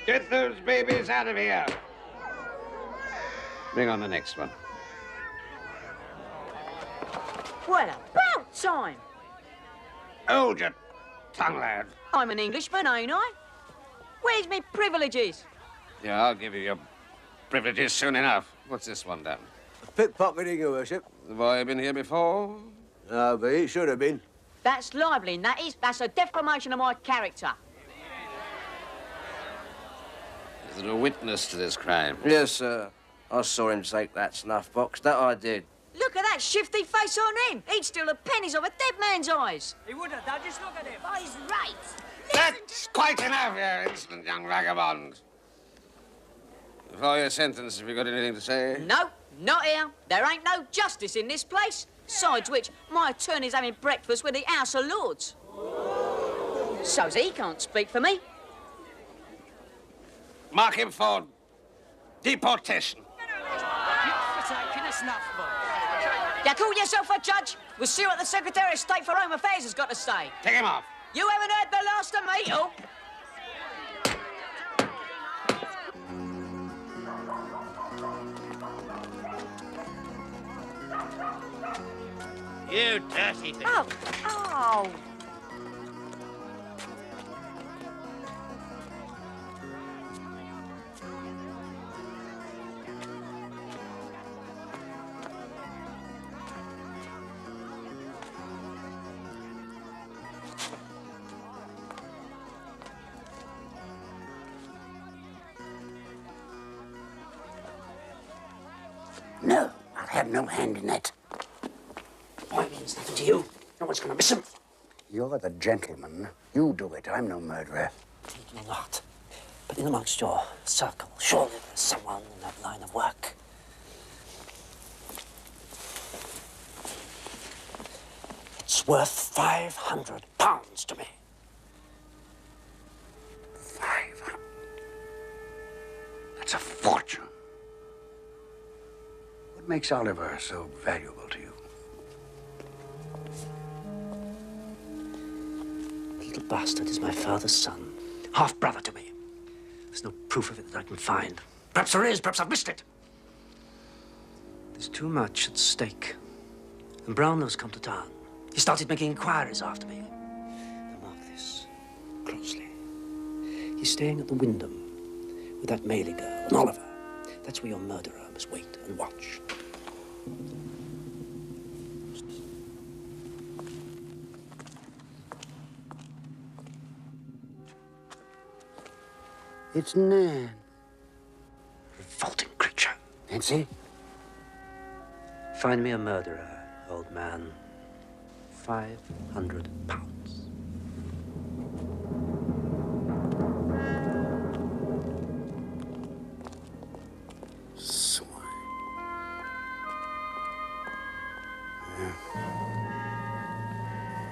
Get those babies out of here. Bring on the next one. Well, about time. Hold your tongue, lad. I'm an Englishman, ain't I? Where's me privileges? Yeah, I'll give you your privileges soon enough. What's this one done? Pickpocketing, Your Worship. The boy been here before? No, but he should have been. That's libelling, that is. That's a defamation of my character. Is there a witness to this crime? Yes, sir. I saw him take that snuff box. That I did. Look at that shifty face on him. He'd steal the pennies of a dead man's eyes. He would have, Dad. Just look at him. Oh, he's right. That's quite enough, you insolent young vagabond. Before your sentence, have you got anything to say? No, not here. There ain't no justice in this place. Besides which, my attorney's having breakfast with the House of Lords. So's he can't speak for me. Mark him for deportation. You call yourself a judge? We'll see what the Secretary of State for Home Affairs has got to say. Take him off. You haven't heard the last of me, oh? You dirty thing. Oh, oh. No, I'll have no hand in that. The boy means nothing to you. No one's going to miss him. You're the gentleman. You do it. I'm no murderer. Take me not. But in amongst your circle, surely there's someone in that line of work. It's worth £500 to me. 500? That's a fortune. What makes Oliver so valuable to you? The little bastard is my father's son, half-brother to me. There's no proof of it that I can find. Perhaps there is, perhaps I've missed it. There's too much at stake. And Brownlow's come to town. He started making inquiries after me. Now mark this closely. He's staying at the Wyndham with that Maley girl and Oliver. That's where your murderer must wait and watch. It's Nan. Revolting creature. Nancy? Find me a murderer, old man. £500. Swine.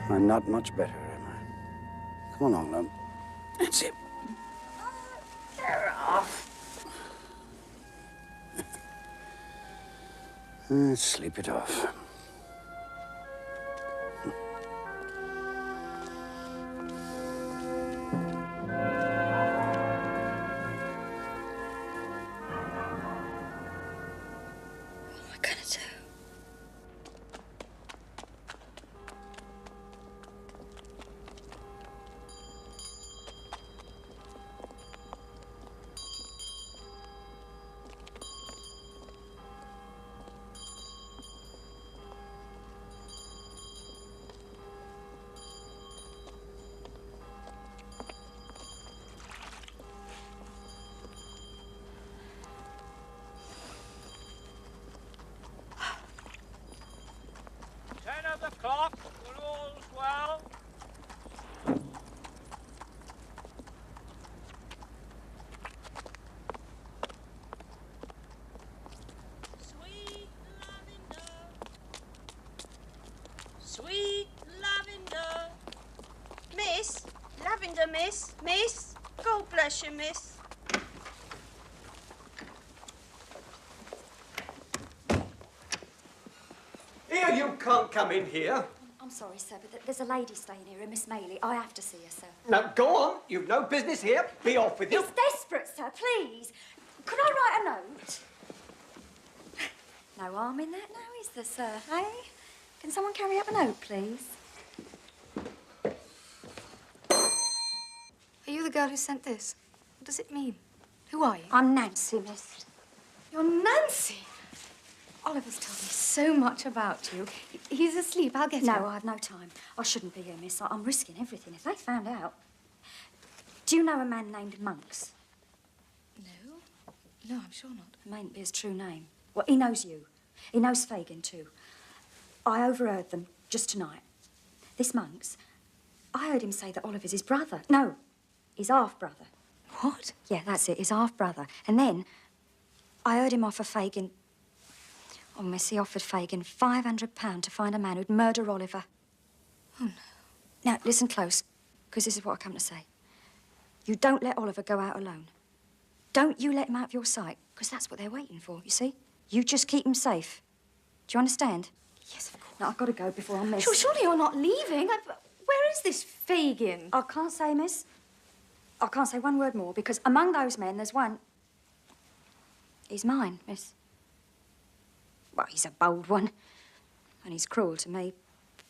I'm not much better, am I? Come along, love. That's it. Get off. Sleep it off. Sweet lavender. Miss, lavender, miss, miss. God bless you, miss. Here, you can't come in here. I'm sorry, sir, but there's a lady staying here, a Miss Maley. I have to see her, sir. Now, go on. You've no business here. Be off with you. It's desperate, sir, please. Could I write a note? No harm in that now, is there, sir, eh? Can someone carry up a note, please? Are you the girl who sent this? What does it mean? Who are you? I'm Nancy, miss. You're Nancy? Oliver's told me so much about you. He's asleep. I'll get him. No, I've no time. I shouldn't be here, miss. I'm risking everything. If they found out... Do you know a man named Monks? No. No, I'm sure not. It mayn't be his true name. Well, he knows you. He knows Fagin, too. I overheard them just tonight. This Monks, I heard him say that Oliver's his brother. No, his half-brother. What? Yeah, that's it, his half-brother. And then I heard him offer Fagin... Oh, miss, he offered Fagin £500 to find a man who'd murder Oliver. Oh, no. Now, listen close, because this is what I come to say. You don't let Oliver go out alone. Don't you let him out of your sight, because that's what they're waiting for, you see? You just keep him safe. Do you understand? Yes, of course. Now, I've got to go before I miss. Surely you're not leaving. Where is this Fagin? I can't say, miss. I can't say one word more, because among those men, there's one... He's mine, miss. Well, he's a bold one, and he's cruel to me.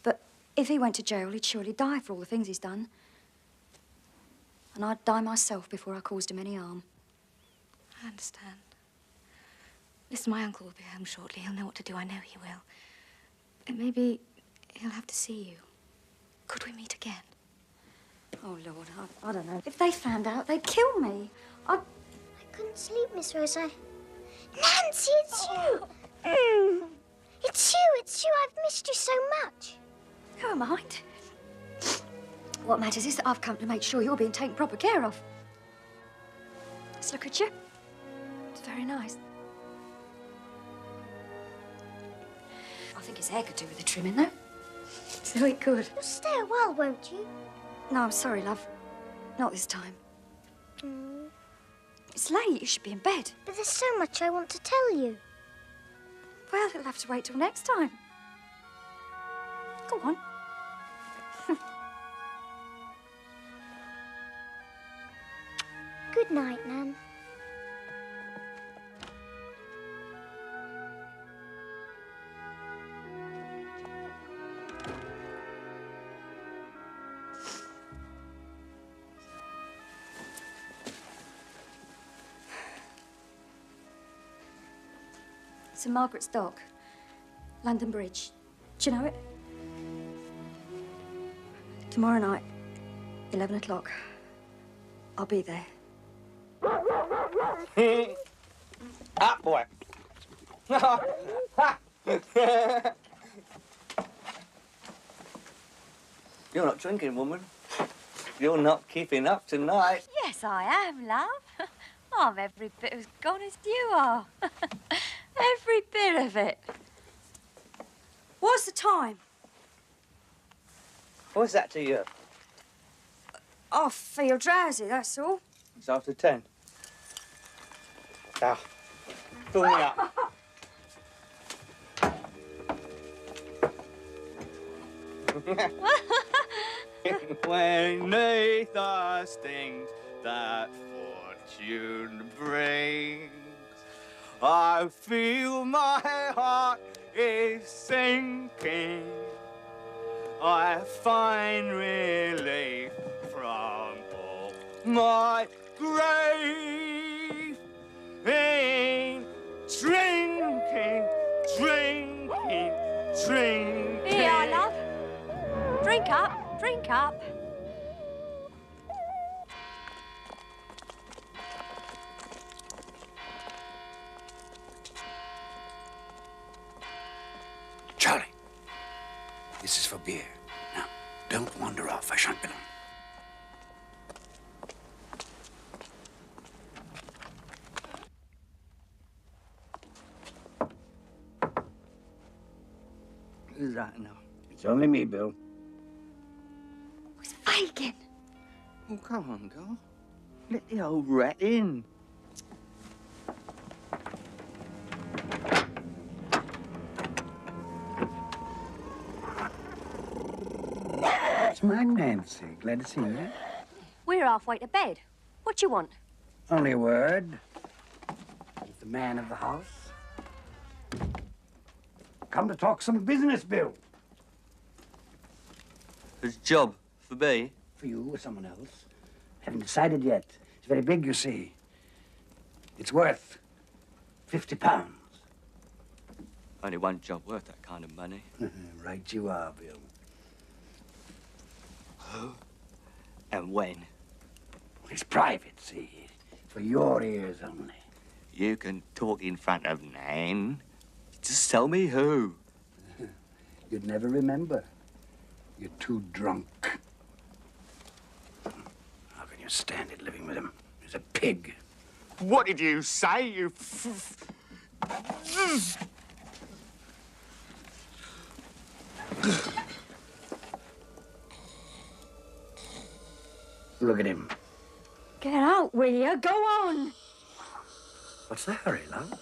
But if he went to jail, he'd surely die for all the things he's done. And I'd die myself before I caused him any harm. I understand. Listen, my uncle will be home shortly. He'll know what to do. I know he will. And maybe he'll have to see you. Could we meet again? Oh, Lord, I don't know. If they found out, they'd kill me. I couldn't sleep, Miss Rosa. Nancy, it's you! It's you. I've missed you so much. Never mind. What matters is that I've come to make sure you're being taken proper care of. Let's look at you. It's very nice. I think his hair could do with the trimming, though. So it could. You'll stay a while, won't you? No, I'm sorry, love. Not this time. It's late. You should be in bed. But there's so much I want to tell you. Well, it'll have to wait till next time. Go on. Good night, Nan. St Margaret's Dock, London Bridge. Do you know it? Tomorrow night, 11 o'clock. I'll be there. Up, boy. You're not drinking, woman. You're not keeping up tonight. Yes, I am, love. I'm every bit as gone as you are. Every bit of it. What's the time? What's that to you? I feel drowsy, that's all. It's after 10. Now, fill me up. When neath things that fortune brings, I feel my heart is sinking. I find relief from all my grief in drinking, drinking, drinking. Here, love. Drink up, drink up. Charlie, this is for beer. Now, don't wander off. I shan't be long. Who's that now? It's only me, Bill. It's Fagin. Oh, come on, girl. Let the old rat in. It's my Nancy. Glad to see you. We're halfway to bed. What do you want? Only a word. With the man of the house. Come to talk some business, Bill. His job for me? For you or someone else. Haven't decided yet. It's very big, you see. It's worth £50. Only one job worth that kind of money. Right you are, Bill. And when? It's private, see. For your ears only. You can talk in front of Nan. Just tell me who. You'd never remember. You're too drunk. How can you stand it living with him? He's a pig. What did you say, you Look at him. Get out, will you? Go on. What's the hurry, love?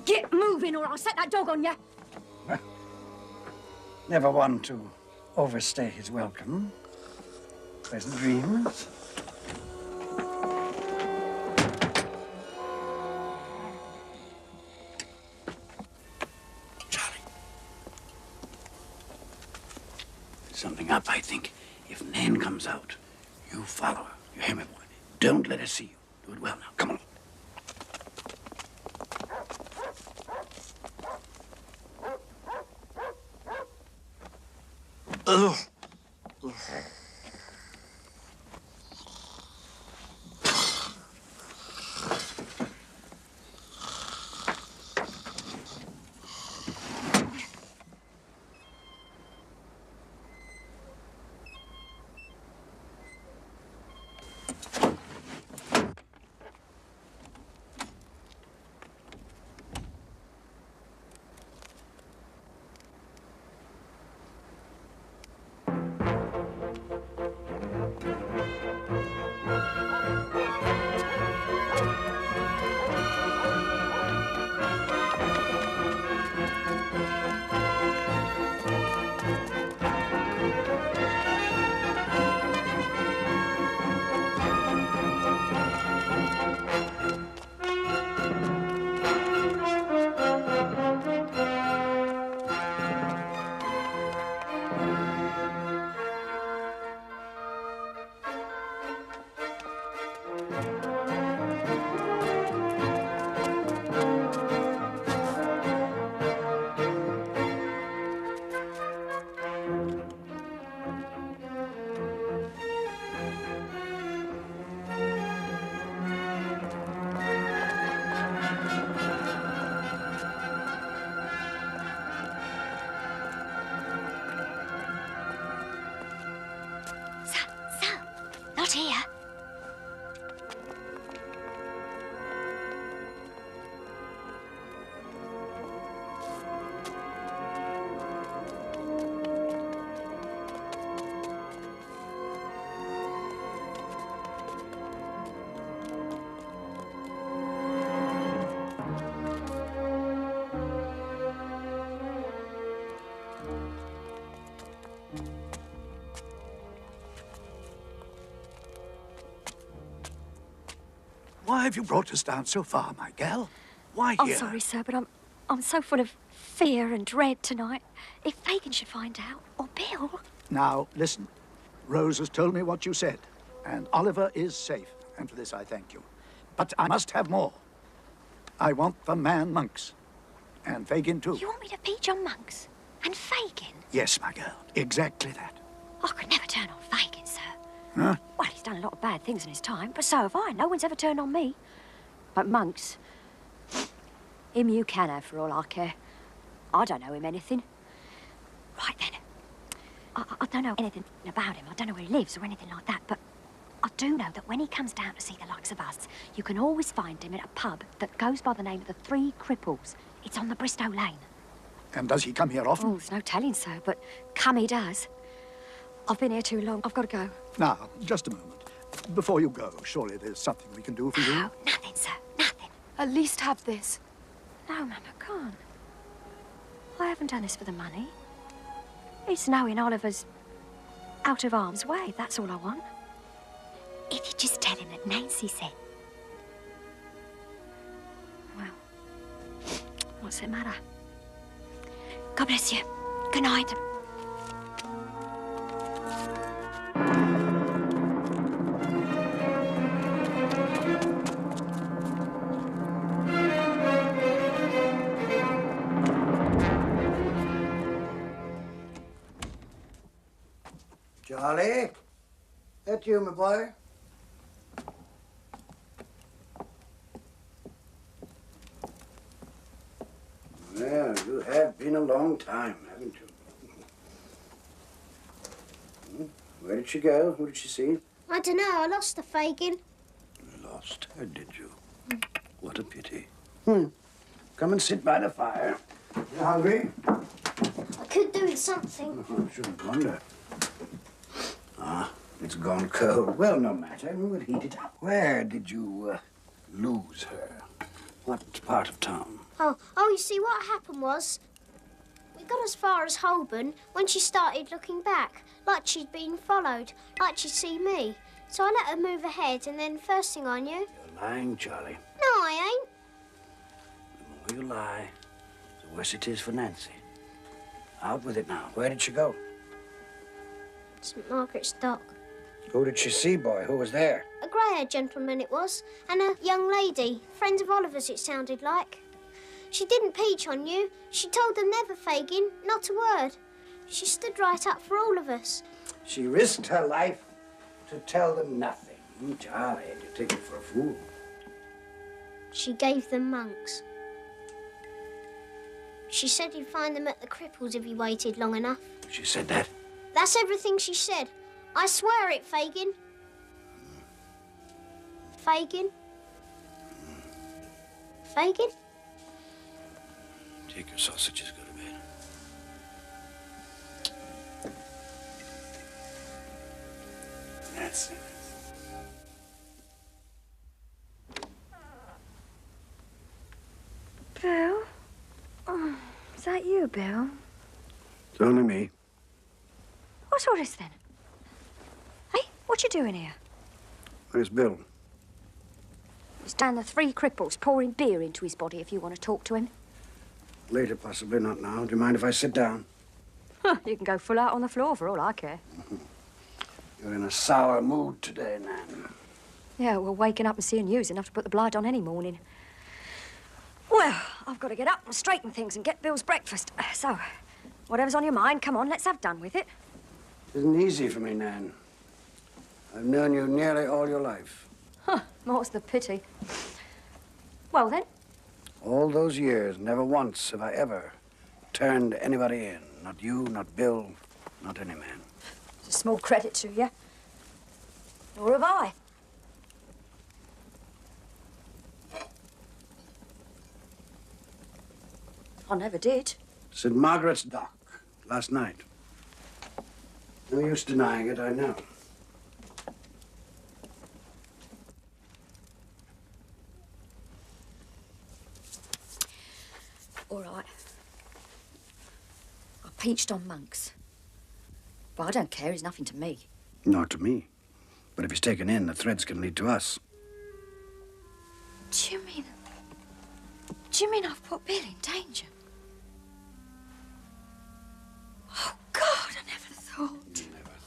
Get moving or I'll set that dog on you. Never one to overstay his welcome. Pleasant dreams. Charlie. There's something up, I think. If Nan comes out, you follow her. You hear me, boy? Don't let her see you. Do it well now. Come on. Not here. Why have you brought us down so far, my gal? Why I'm here? sorry, sir, but I'm so full of fear and dread tonight. If Fagin should find out, or Bill... Now, listen. Rose has told me what you said, and Oliver is safe, and for this I thank you. But I must have more. I want the man Monks, and Fagin too. You want me to peach on Monks? And Fagin? Yes, my girl, exactly that. I could never turn on Fagin, sir. Huh? Well, he's done a lot of bad things in his time, but so have I. No one's ever turned on me. But Monks, him you can have for all I care. I don't know him anything. Right then. I don't know anything about him. I don't know where he lives or anything like that, but I do know that when he comes down to see the likes of us, you can always find him at a pub that goes by the name of the Three Cripples. It's on the Bristow Lane. And does he come here often? Oh, there's no telling, sir, but come he does. I've been here too long. I've got to go. Now, just a moment. Before you go, surely there's something we can do for you? No, nothing, sir, nothing. At least have this. No, Mama, can't. I haven't done this for the money. It's knowing Oliver's out of harm's way, that's all I want. If you just tell him that Nancy said. Well, what's the matter? God bless you. Good night. Charlie? That you, my boy? Well, you have been a long time, haven't you? Where did she go? Who did she see? I don't know. I lost the Fagin. You lost her, did you? What a pity. Come and sit by the fire. You hungry? I could do with something. Oh, I shouldn't wonder. Ah, it's gone cold. Well, no matter. We'll heat it up. Where did you lose her? What part of town? Oh, you see, what happened was, we got as far as Horden when she started looking back, like she'd been followed, like she'd seen me. So I let her move ahead, and then first thing I knew... You're lying, Charlie. No, I ain't. The more you lie, the worse it is for Nancy. Out with it now. Where did she go? St. Margaret's Dock. Who did she see, boy? Who was there? A grey-haired gentleman it was, and a young lady, friends of Oliver's it sounded like. She didn't peach on you. She told them never, Fagin, not a word. She stood right up for all of us. She risked her life to tell them nothing. Charlie, you take me for a fool. She gave them Monks. She said he'd find them at the Cripples if he waited long enough. She said that? That's everything she said. I swear it, Fagin. Fagin? Fagin? Take your sausages, go to bed. That's it. Bill? Oh, is that you, Bill? It's only me. What's all this, then? Hey, what you doing here? Where's Bill? He's down the Three Cripples, pouring beer into his body if you want to talk to him. Later, possibly, not now. Do you mind if I sit down? Huh, you can go full out on the floor for all I care. You're in a sour mood today, Nan. Yeah, well, waking up and seeing you's enough to put the blight on any morning. Well, I've got to get up and straighten things and get Bill's breakfast. So, whatever's on your mind, come on, let's have done with it. It isn't easy for me, Nan. I've known you nearly all your life. Huh, more's the pity. Well, then. All those years, never once have I ever turned anybody in. Not you, not Bill, not any man. It's a small credit to you. Nor have I. I never did. St. Margaret's Dock, last night. No use denying it, I know. All right. I peached on Monks. But I don't care, he's nothing to me. Not to me. But if he's taken in, the threats can lead to us. Do you mean I've put Bill in danger? Oh, God, I never thought.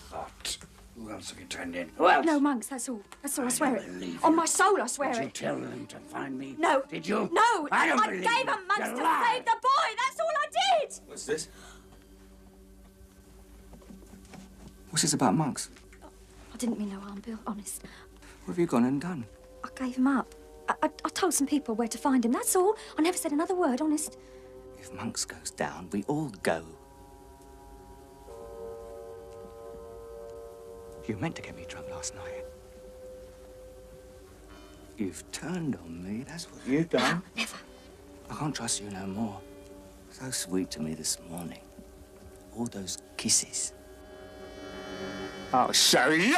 Thought. Who else have you turned in? Who else? No, Monks, that's all. That's all, I swear it. On my soul, I swear Did you it. tell them to find me? No. Did you? No. I don't I believe gave you. him Monks You to lie. save the boy. That's all I did. What's this? What's this about Monks? I didn't mean no harm, Bill, honest. What have you gone and done? I gave him up. I told some people where to find him, that's all. I never said another word, honest. If Monks goes down, we all go. You meant to get me drunk last night. You've turned on me, that's what you've done. No, never. I can't trust you no more. So sweet to me this morning. All those kisses. I'll show you!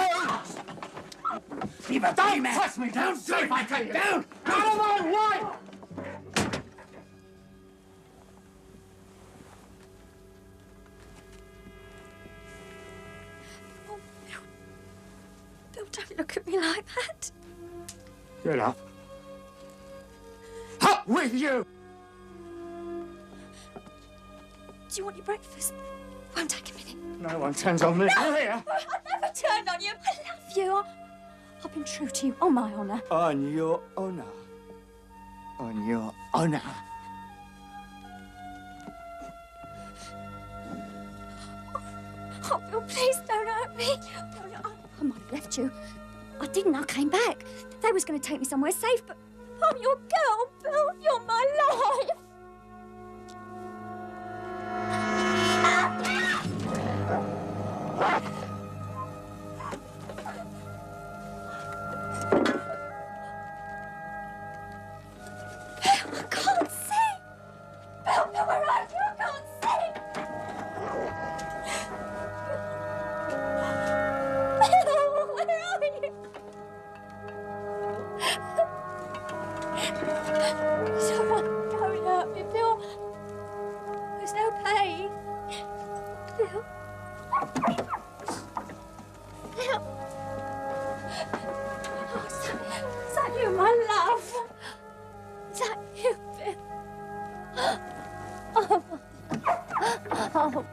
Leave a Don't man. touch me! Don't see if I tell you! Down! Out of my way! Oh, Bill, don't look at me like that. Get up. Up with you! Do you want your breakfast? Won't take a minute. No one turns on me. No, Here. I never turned on you. I love you. I've been true to you, on my honour. On your honour. On your honour. Oh, Bill, please don't hurt me. I might have left you. I didn't. I came back. They was going to take me somewhere safe, but I'm your girl, Bill. You're my life. I can't see. Bill, where are you? I can't see. Bill, where are you? Don't hurt me, Bill. There's no pain. Bill. Bill. Oh, is that you, my love? Is that you, Bill? Oh. Oh.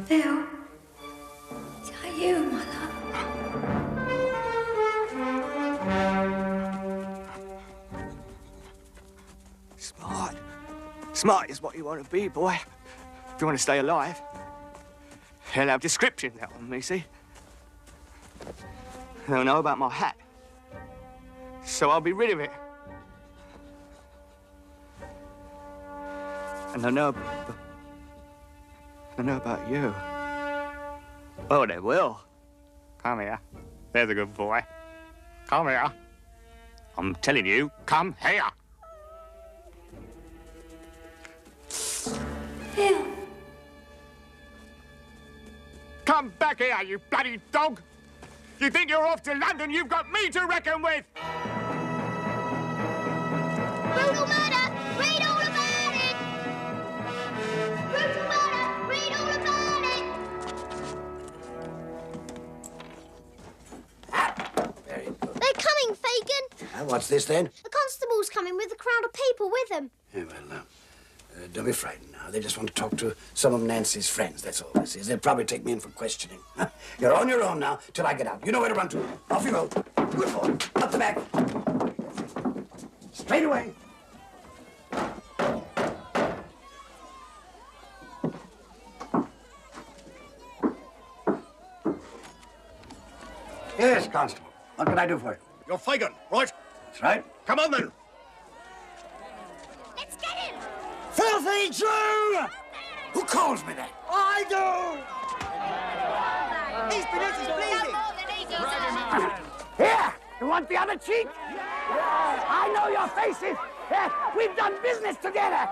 Bill, is that you, my love? Smart. Smart is what you want to be, boy. If you want to stay alive. They'll have descriptions out on me, see? They'll know about my hat. So I'll be rid of it. And they'll know about you. Oh, they will. Come here. There's a good boy. Come here. I'm telling you, come here. Bill. Come back here, you bloody dog! You think you're off to London? You've got me to reckon with! Brutal murder! Read all about it! Brutal murder! Read all about it! Very good. They're coming, Fagin. What's this then? The constable's coming with a crowd of people with him. Yeah, well, don't be frightened now. They just want to talk to some of Nancy's friends, that's all this is. They'll probably take me in for questioning. You're on your own now till I get out. You know where to run to. Off you go. Good boy. Up the back. Straight away. Yes, Constable. What can I do for you? You're Fagin, right? That's right. Come on, then. Let's get him! Filthy Jew! Who calls me that? I do! His Vanessa's bleeding. Here! You want the other cheek? I know your faces. We've done business together.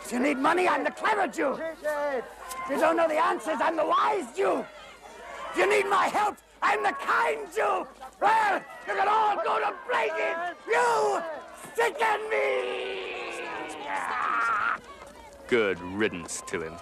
If you need money, I'm the clever Jew. If you don't know the answers, I'm the wise Jew. If you need my help, I'm the kind Jew. Well, you can all go to blazes. You sicken me! Good riddance to him.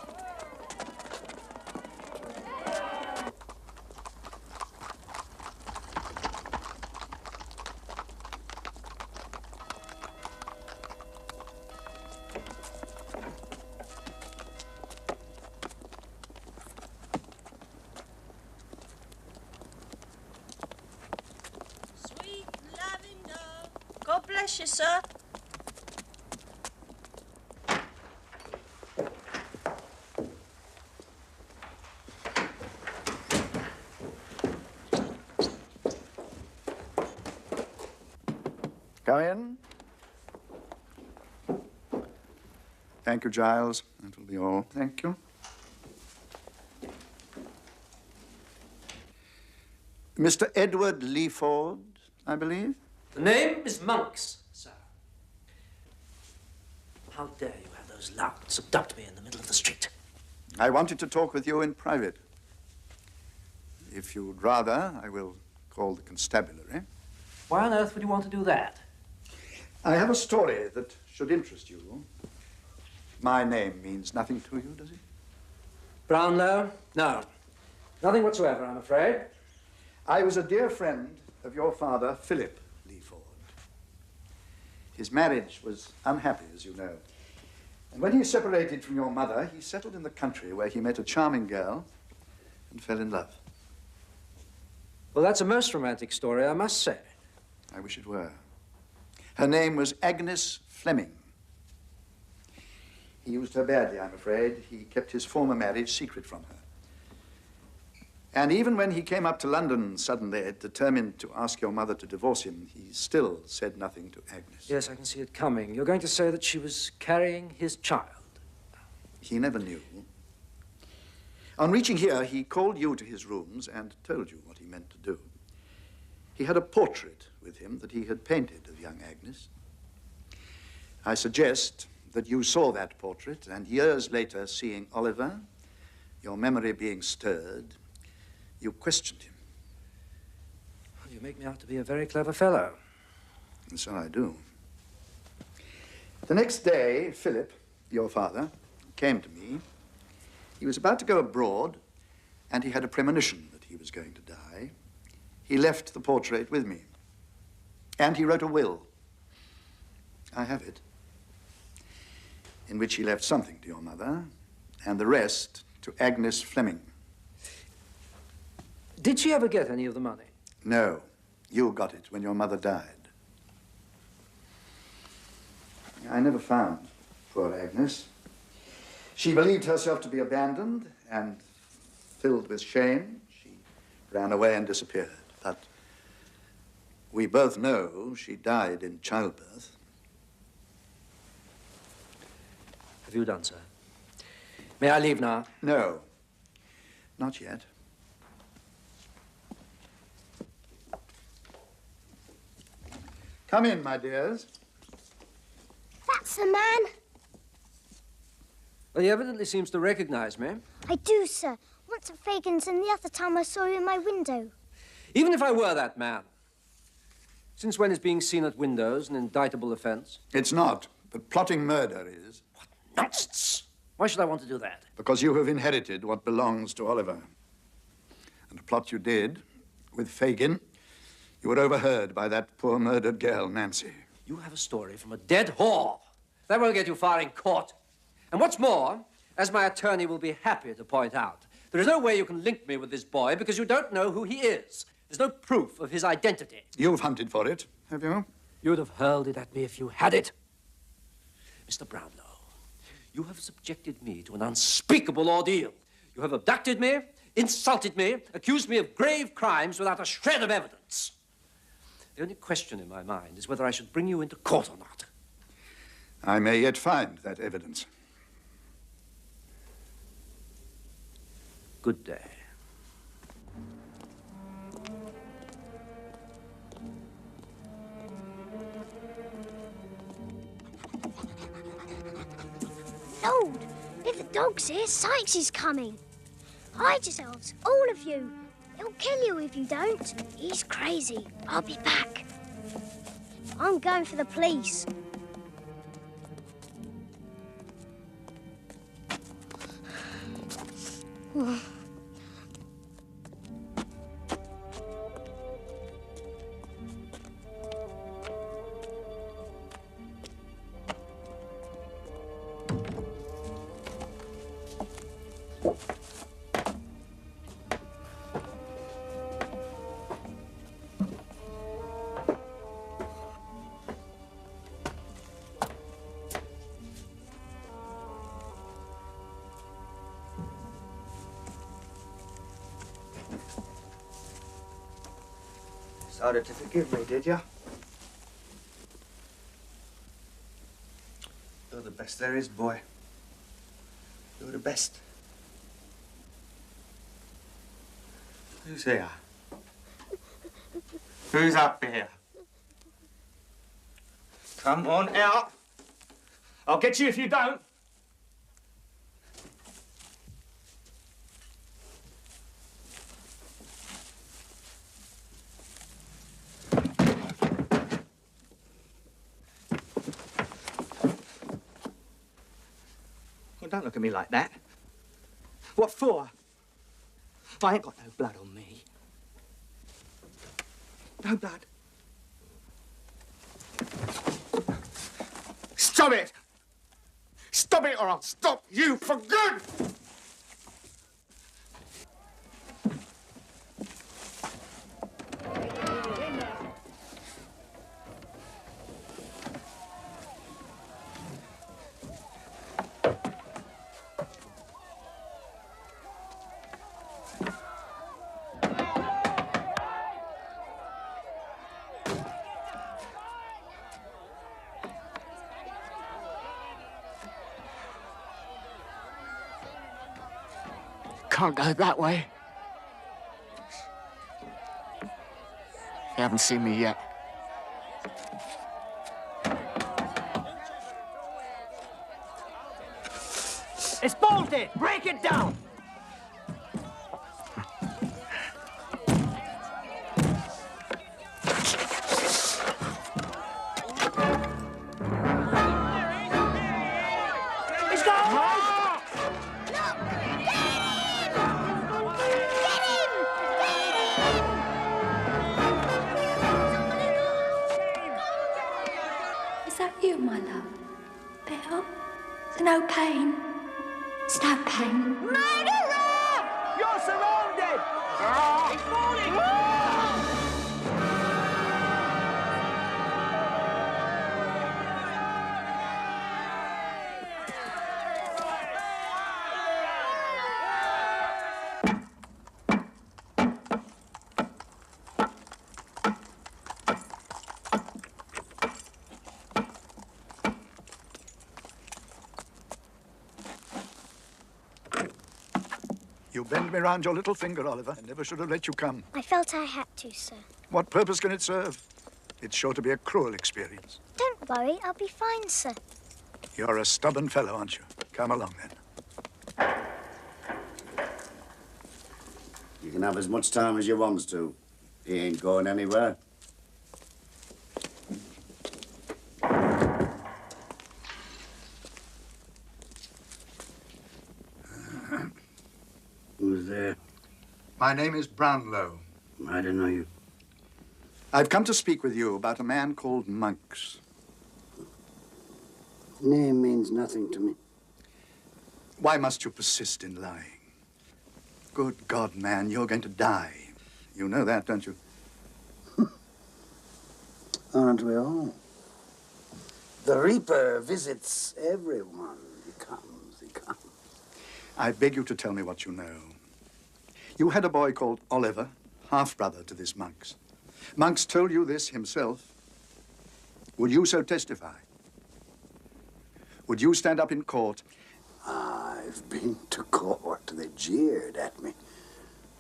Sweet lavender. God bless you, sir. Come in. Thank you, Giles. That will be all. Thank you. Mr. Edward Leaford, I believe? The name is Monks, sir. How dare you have those louts abduct me in the middle of the street? I wanted to talk with you in private. If you'd rather, I will call the constabulary. Why on earth would you want to do that? I have a story that should interest you. My name means nothing to you, does it? Brownlow? No. Nothing whatsoever, I'm afraid. I was a dear friend of your father, Philip Leaford. His marriage was unhappy, as you know. And when he separated from your mother, he settled in the country where he met a charming girl and fell in love. Well, that's a most romantic story, I must say. I wish it were. Her name was Agnes Fleming. He used her badly, I'm afraid. He kept his former marriage secret from her. And even when he came up to London suddenly, determined to ask your mother to divorce him, he still said nothing to Agnes. Yes, I can see it coming. You're going to say that she was carrying his child. He never knew. On reaching here, he called you to his rooms and told you what he meant to do. He had a portrait with him that he had painted of young Agnes. I suggest that you saw that portrait, and years later, seeing Oliver, your memory being stirred, you questioned him. Well, you make me out to be a very clever fellow. And so I do. The next day, Philip, your father, came to me. He was about to go abroad, and he had a premonition that he was going to die. He left the portrait with me, and he wrote a will. I have it, in which he left something to your mother, and the rest to Agnes Fleming. Did she ever get any of the money? No, you got it when your mother died. I never found poor Agnes. She believed herself to be abandoned, and filled with shame, she ran away and disappeared. But we both know she died in childbirth. Have you done, sir? May I leave now? No, not yet. Come in, my dears. That's the man. Well, he evidently seems to recognize me. I do, sir. Once at Fagin's and the other time I saw you in my window. Even if I were that man, since when is being seen at windows an indictable offense? It's not, but plotting murder is. What nonsense! Why should I want to do that? Because you have inherited what belongs to Oliver. And the plot you did with Fagin, you were overheard by that poor murdered girl, Nancy. You have a story from a dead whore. That won't get you far in court. And what's more, as my attorney will be happy to point out, there is no way you can link me with this boy because you don't know who he is. There's no proof of his identity. You've hunted for it, have you? You'd have hurled it at me if you had it. Mr. Brownlow, you have subjected me to an unspeakable ordeal. You have abducted me, insulted me, accused me of grave crimes without a shred of evidence. The only question in my mind is whether I should bring you into court or not. I may yet find that evidence. Good day. Lord, if the dog's here, Sykes is coming. Hide yourselves, all of you. He'll kill you if you don't. He's crazy. I'll be back. I'm going for the police. Decided to forgive me, did you? You're the best there is, boy. You're the best. Who's here? Who's up here? Come on out. I'll get you if you don't. Well, don't look at me like that. What for? I ain't got no blood on me. No blood. Stop it! Stop it or I'll stop you for good! Can't go that way. You haven't seen me yet. It's bolted! Break it down! Is that you, my love? Bill? There's no pain. It's no pain. Murderer! You're surrounded! He's falling! You bend me round your little finger, Oliver. I never should have let you come. I felt I had to, sir. What purpose can it serve? It's sure to be a cruel experience. Don't worry, I'll be fine, sir. You're a stubborn fellow, aren't you? Come along, then. You can have as much time as you want to. He ain't going anywhere. Who's there? My name is Brownlow. I don't know you. I've come to speak with you about a man called Monks. Name means nothing to me. Why must you persist in lying? Good God, man, you're going to die. You know that, don't you? Aren't we all? The Reaper visits everyone. He comes, he comes. I beg you to tell me what you know. You had a boy called Oliver, half-brother to this Monks. Monks told you this himself. Would you so testify? Would you stand up in court? I've been to court. They jeered at me.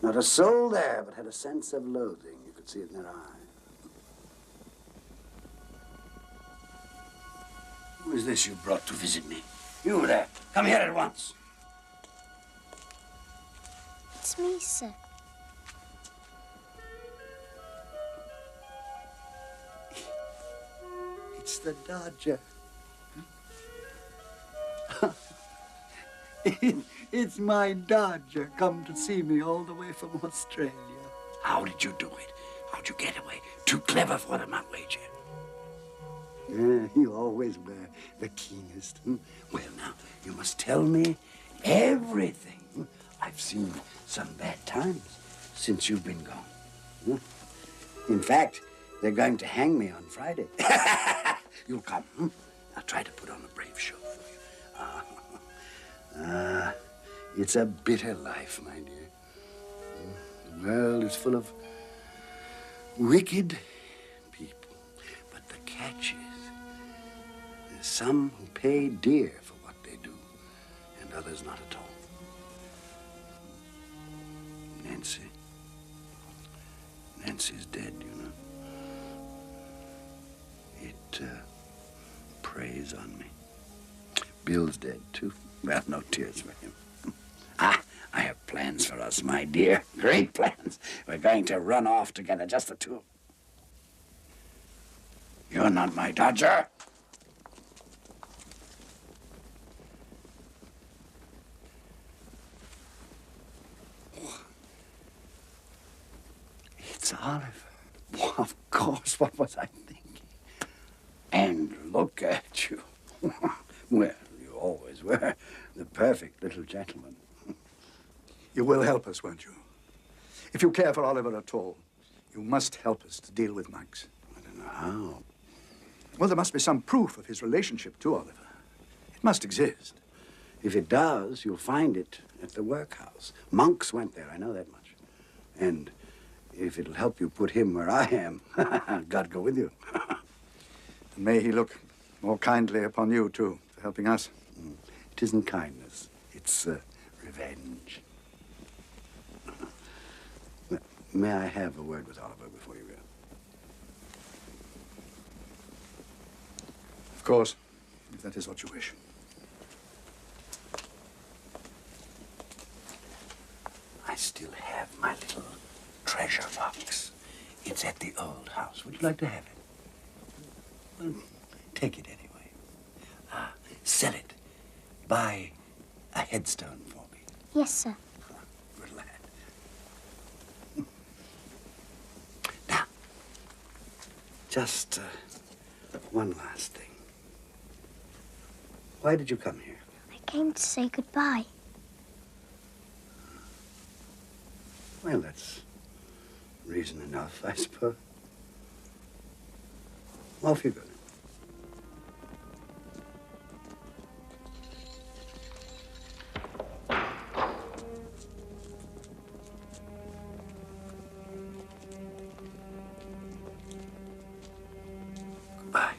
Not a soul there, but had a sense of loathing. You could see it in their eyes. Who is this you brought to visit me? You there. Come here at once. It's me, sir. It's the Dodger. It's my Dodger come to see me all the way from Australia. How did you do it? How'd you get away? Too clever for them, I'll wager. Yeah, you always were the keenest. Well, now, you must tell me everything. I've seen some bad times since you've been gone. In fact, they're going to hang me on Friday. You'll come. I'll try to put on a brave show for you. It's a bitter life, my dear. The world is full of wicked people. But the catch is, there's some who pay dear for what they do, and others not at all. Nancy's dead, you know. It preys on me. Bill's dead, too. Well, no tears for him. I have plans for us, my dear. Great plans. We're going to run off together, just the two. You're not my Dodger. It's Oliver. Well, of course, what was I thinking? And look at you. Well, you always were the perfect little gentleman. You will help us, won't you? If you care for Oliver at all, you must help us to deal with Monks. I don't know how. Well, there must be some proof of his relationship to Oliver. It must exist. If it does, you'll find it at the workhouse. Monks went there, I know that much. And if it'll help you put him where I am, God go with you. And may he look more kindly upon you, too, for helping us. It isn't kindness. It's revenge. May I have a word with Oliver before you go? Of course, if that is what you wish. I still have my little treasure box. It's at the old house. Would you like to have it? Well, take it anyway. Sell it. Buy a headstone for me. Yes, sir. Good lad. Now, just one last thing. Why did you come here? I came to say goodbye. Well, that's reason enough, I suppose. Off you go. Goodbye.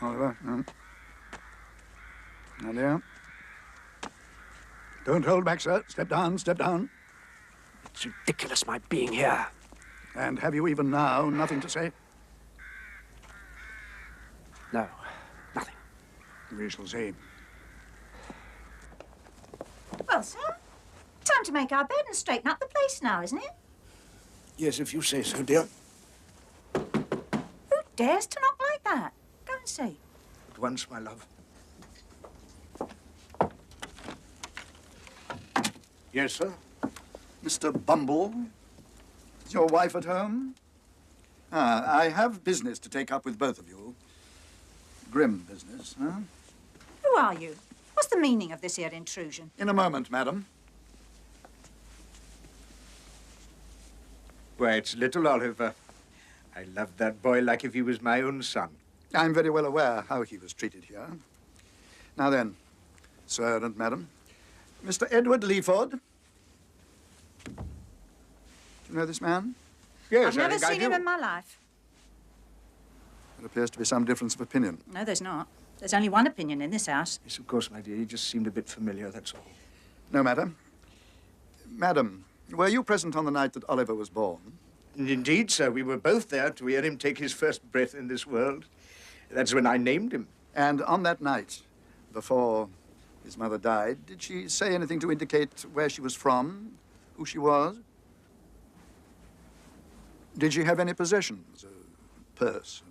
Oliver. Now, dear. Don't hold back, sir. Step down, step down. It's ridiculous, my being here. And have you even now nothing to say? No, nothing. We shall see. Well, sir, time to make our bed and straighten up the place now, isn't it? Yes, if you say so, dear. Who dares to knock like that? Go and see. At once, my love. Yes, sir? Mr. Bumble, is your wife at home? I have business to take up with both of you. Grim business, huh? Who are you? What's the meaning of this here intrusion? In a moment, madam. Why, it's little Oliver. I loved that boy like if he was my own son. I'm very well aware how he was treated here. Now then, sir and madam, Mr. Edward Leaford. Do you know this man? Yes, I've never seen him in my life. There appears to be some difference of opinion. No, there's not. There's only one opinion in this house. Yes, of course, my dear. He just seemed a bit familiar, that's all. No matter. Madam, were you present on the night that Oliver was born? Indeed, sir. We were both there to hear him take his first breath in this world. That's when I named him. And on that night, before his mother died, did she say anything to indicate where she was from, who she was? Did she have any possessions? A purse,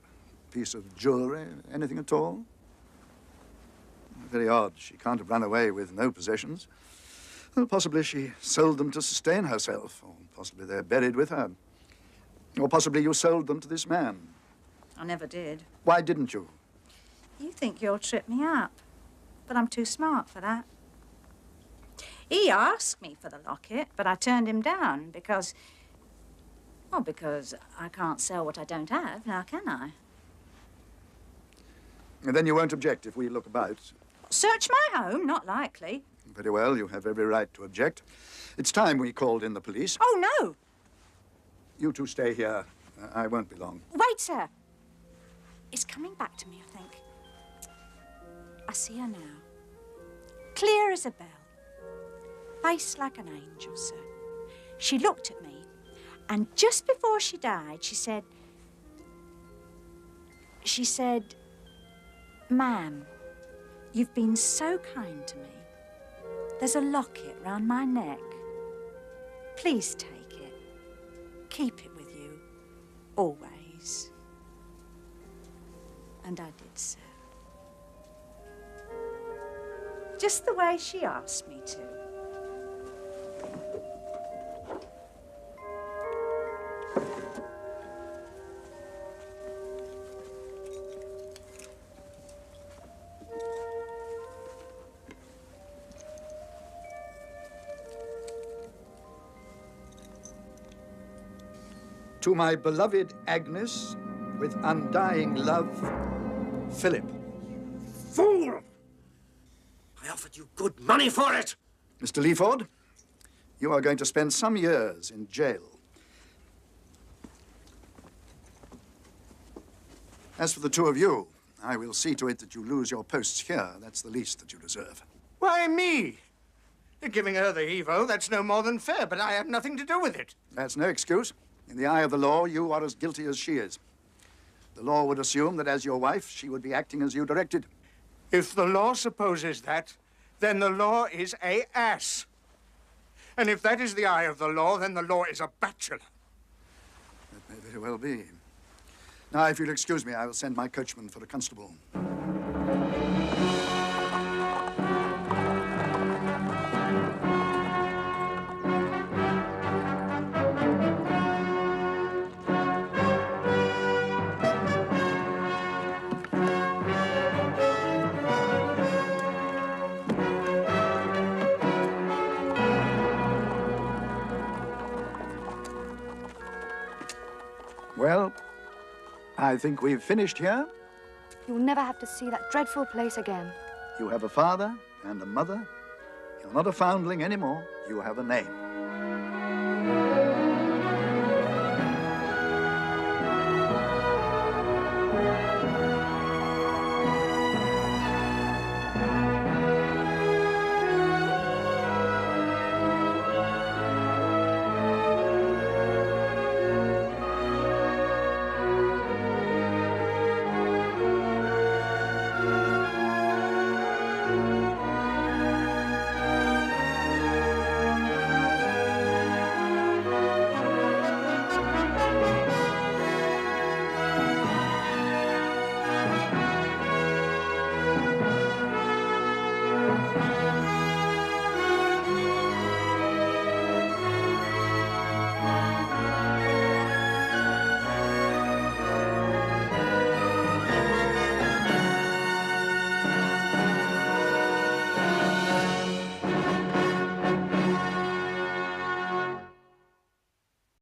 a piece of jewelry, anything at all? Very odd. She can't have run away with no possessions. Well, possibly she sold them to sustain herself, or possibly they're buried with her. Or possibly you sold them to this man. I never did. Why didn't you? You think you'll trip me up, but I'm too smart for that. He asked me for the locket, but I turned him down because... Well, because I can't sell what I don't have, now can I? And then you won't object if we look about. Search my home? Not likely. Very well, you have every right to object. It's time we called in the police. Oh, no! You two stay here. I won't be long. Wait, sir. It's coming back to me, I think. I see her now. Clear as a bell. Face like an angel, sir. She looked at me, and just before she died, she said, "Ma'am, you've been so kind to me. There's a locket round my neck. Please take it. Keep it with you, always." And I did so. Just the way she asked me to. To my beloved Agnes, with undying love, Philip. Fool! I offered you good money for it! Mr. Leaford, you are going to spend some years in jail. As for the two of you, I will see to it that you lose your posts here. That's the least that you deserve. Why, me? You're giving her the heave-o. That's no more than fair, but I had nothing to do with it. That's no excuse. In the eye of the law, you are as guilty as she is. The law would assume that as your wife, she would be acting as you directed. If the law supposes that, then the law is a ass. And if that is the eye of the law, then the law is a bachelor. That may very well be. Now, if you'll excuse me, I will send my coachman for a constable. Well, I think we've finished here. You'll never have to see that dreadful place again. You have a father and a mother. You're not a foundling anymore. You have a name.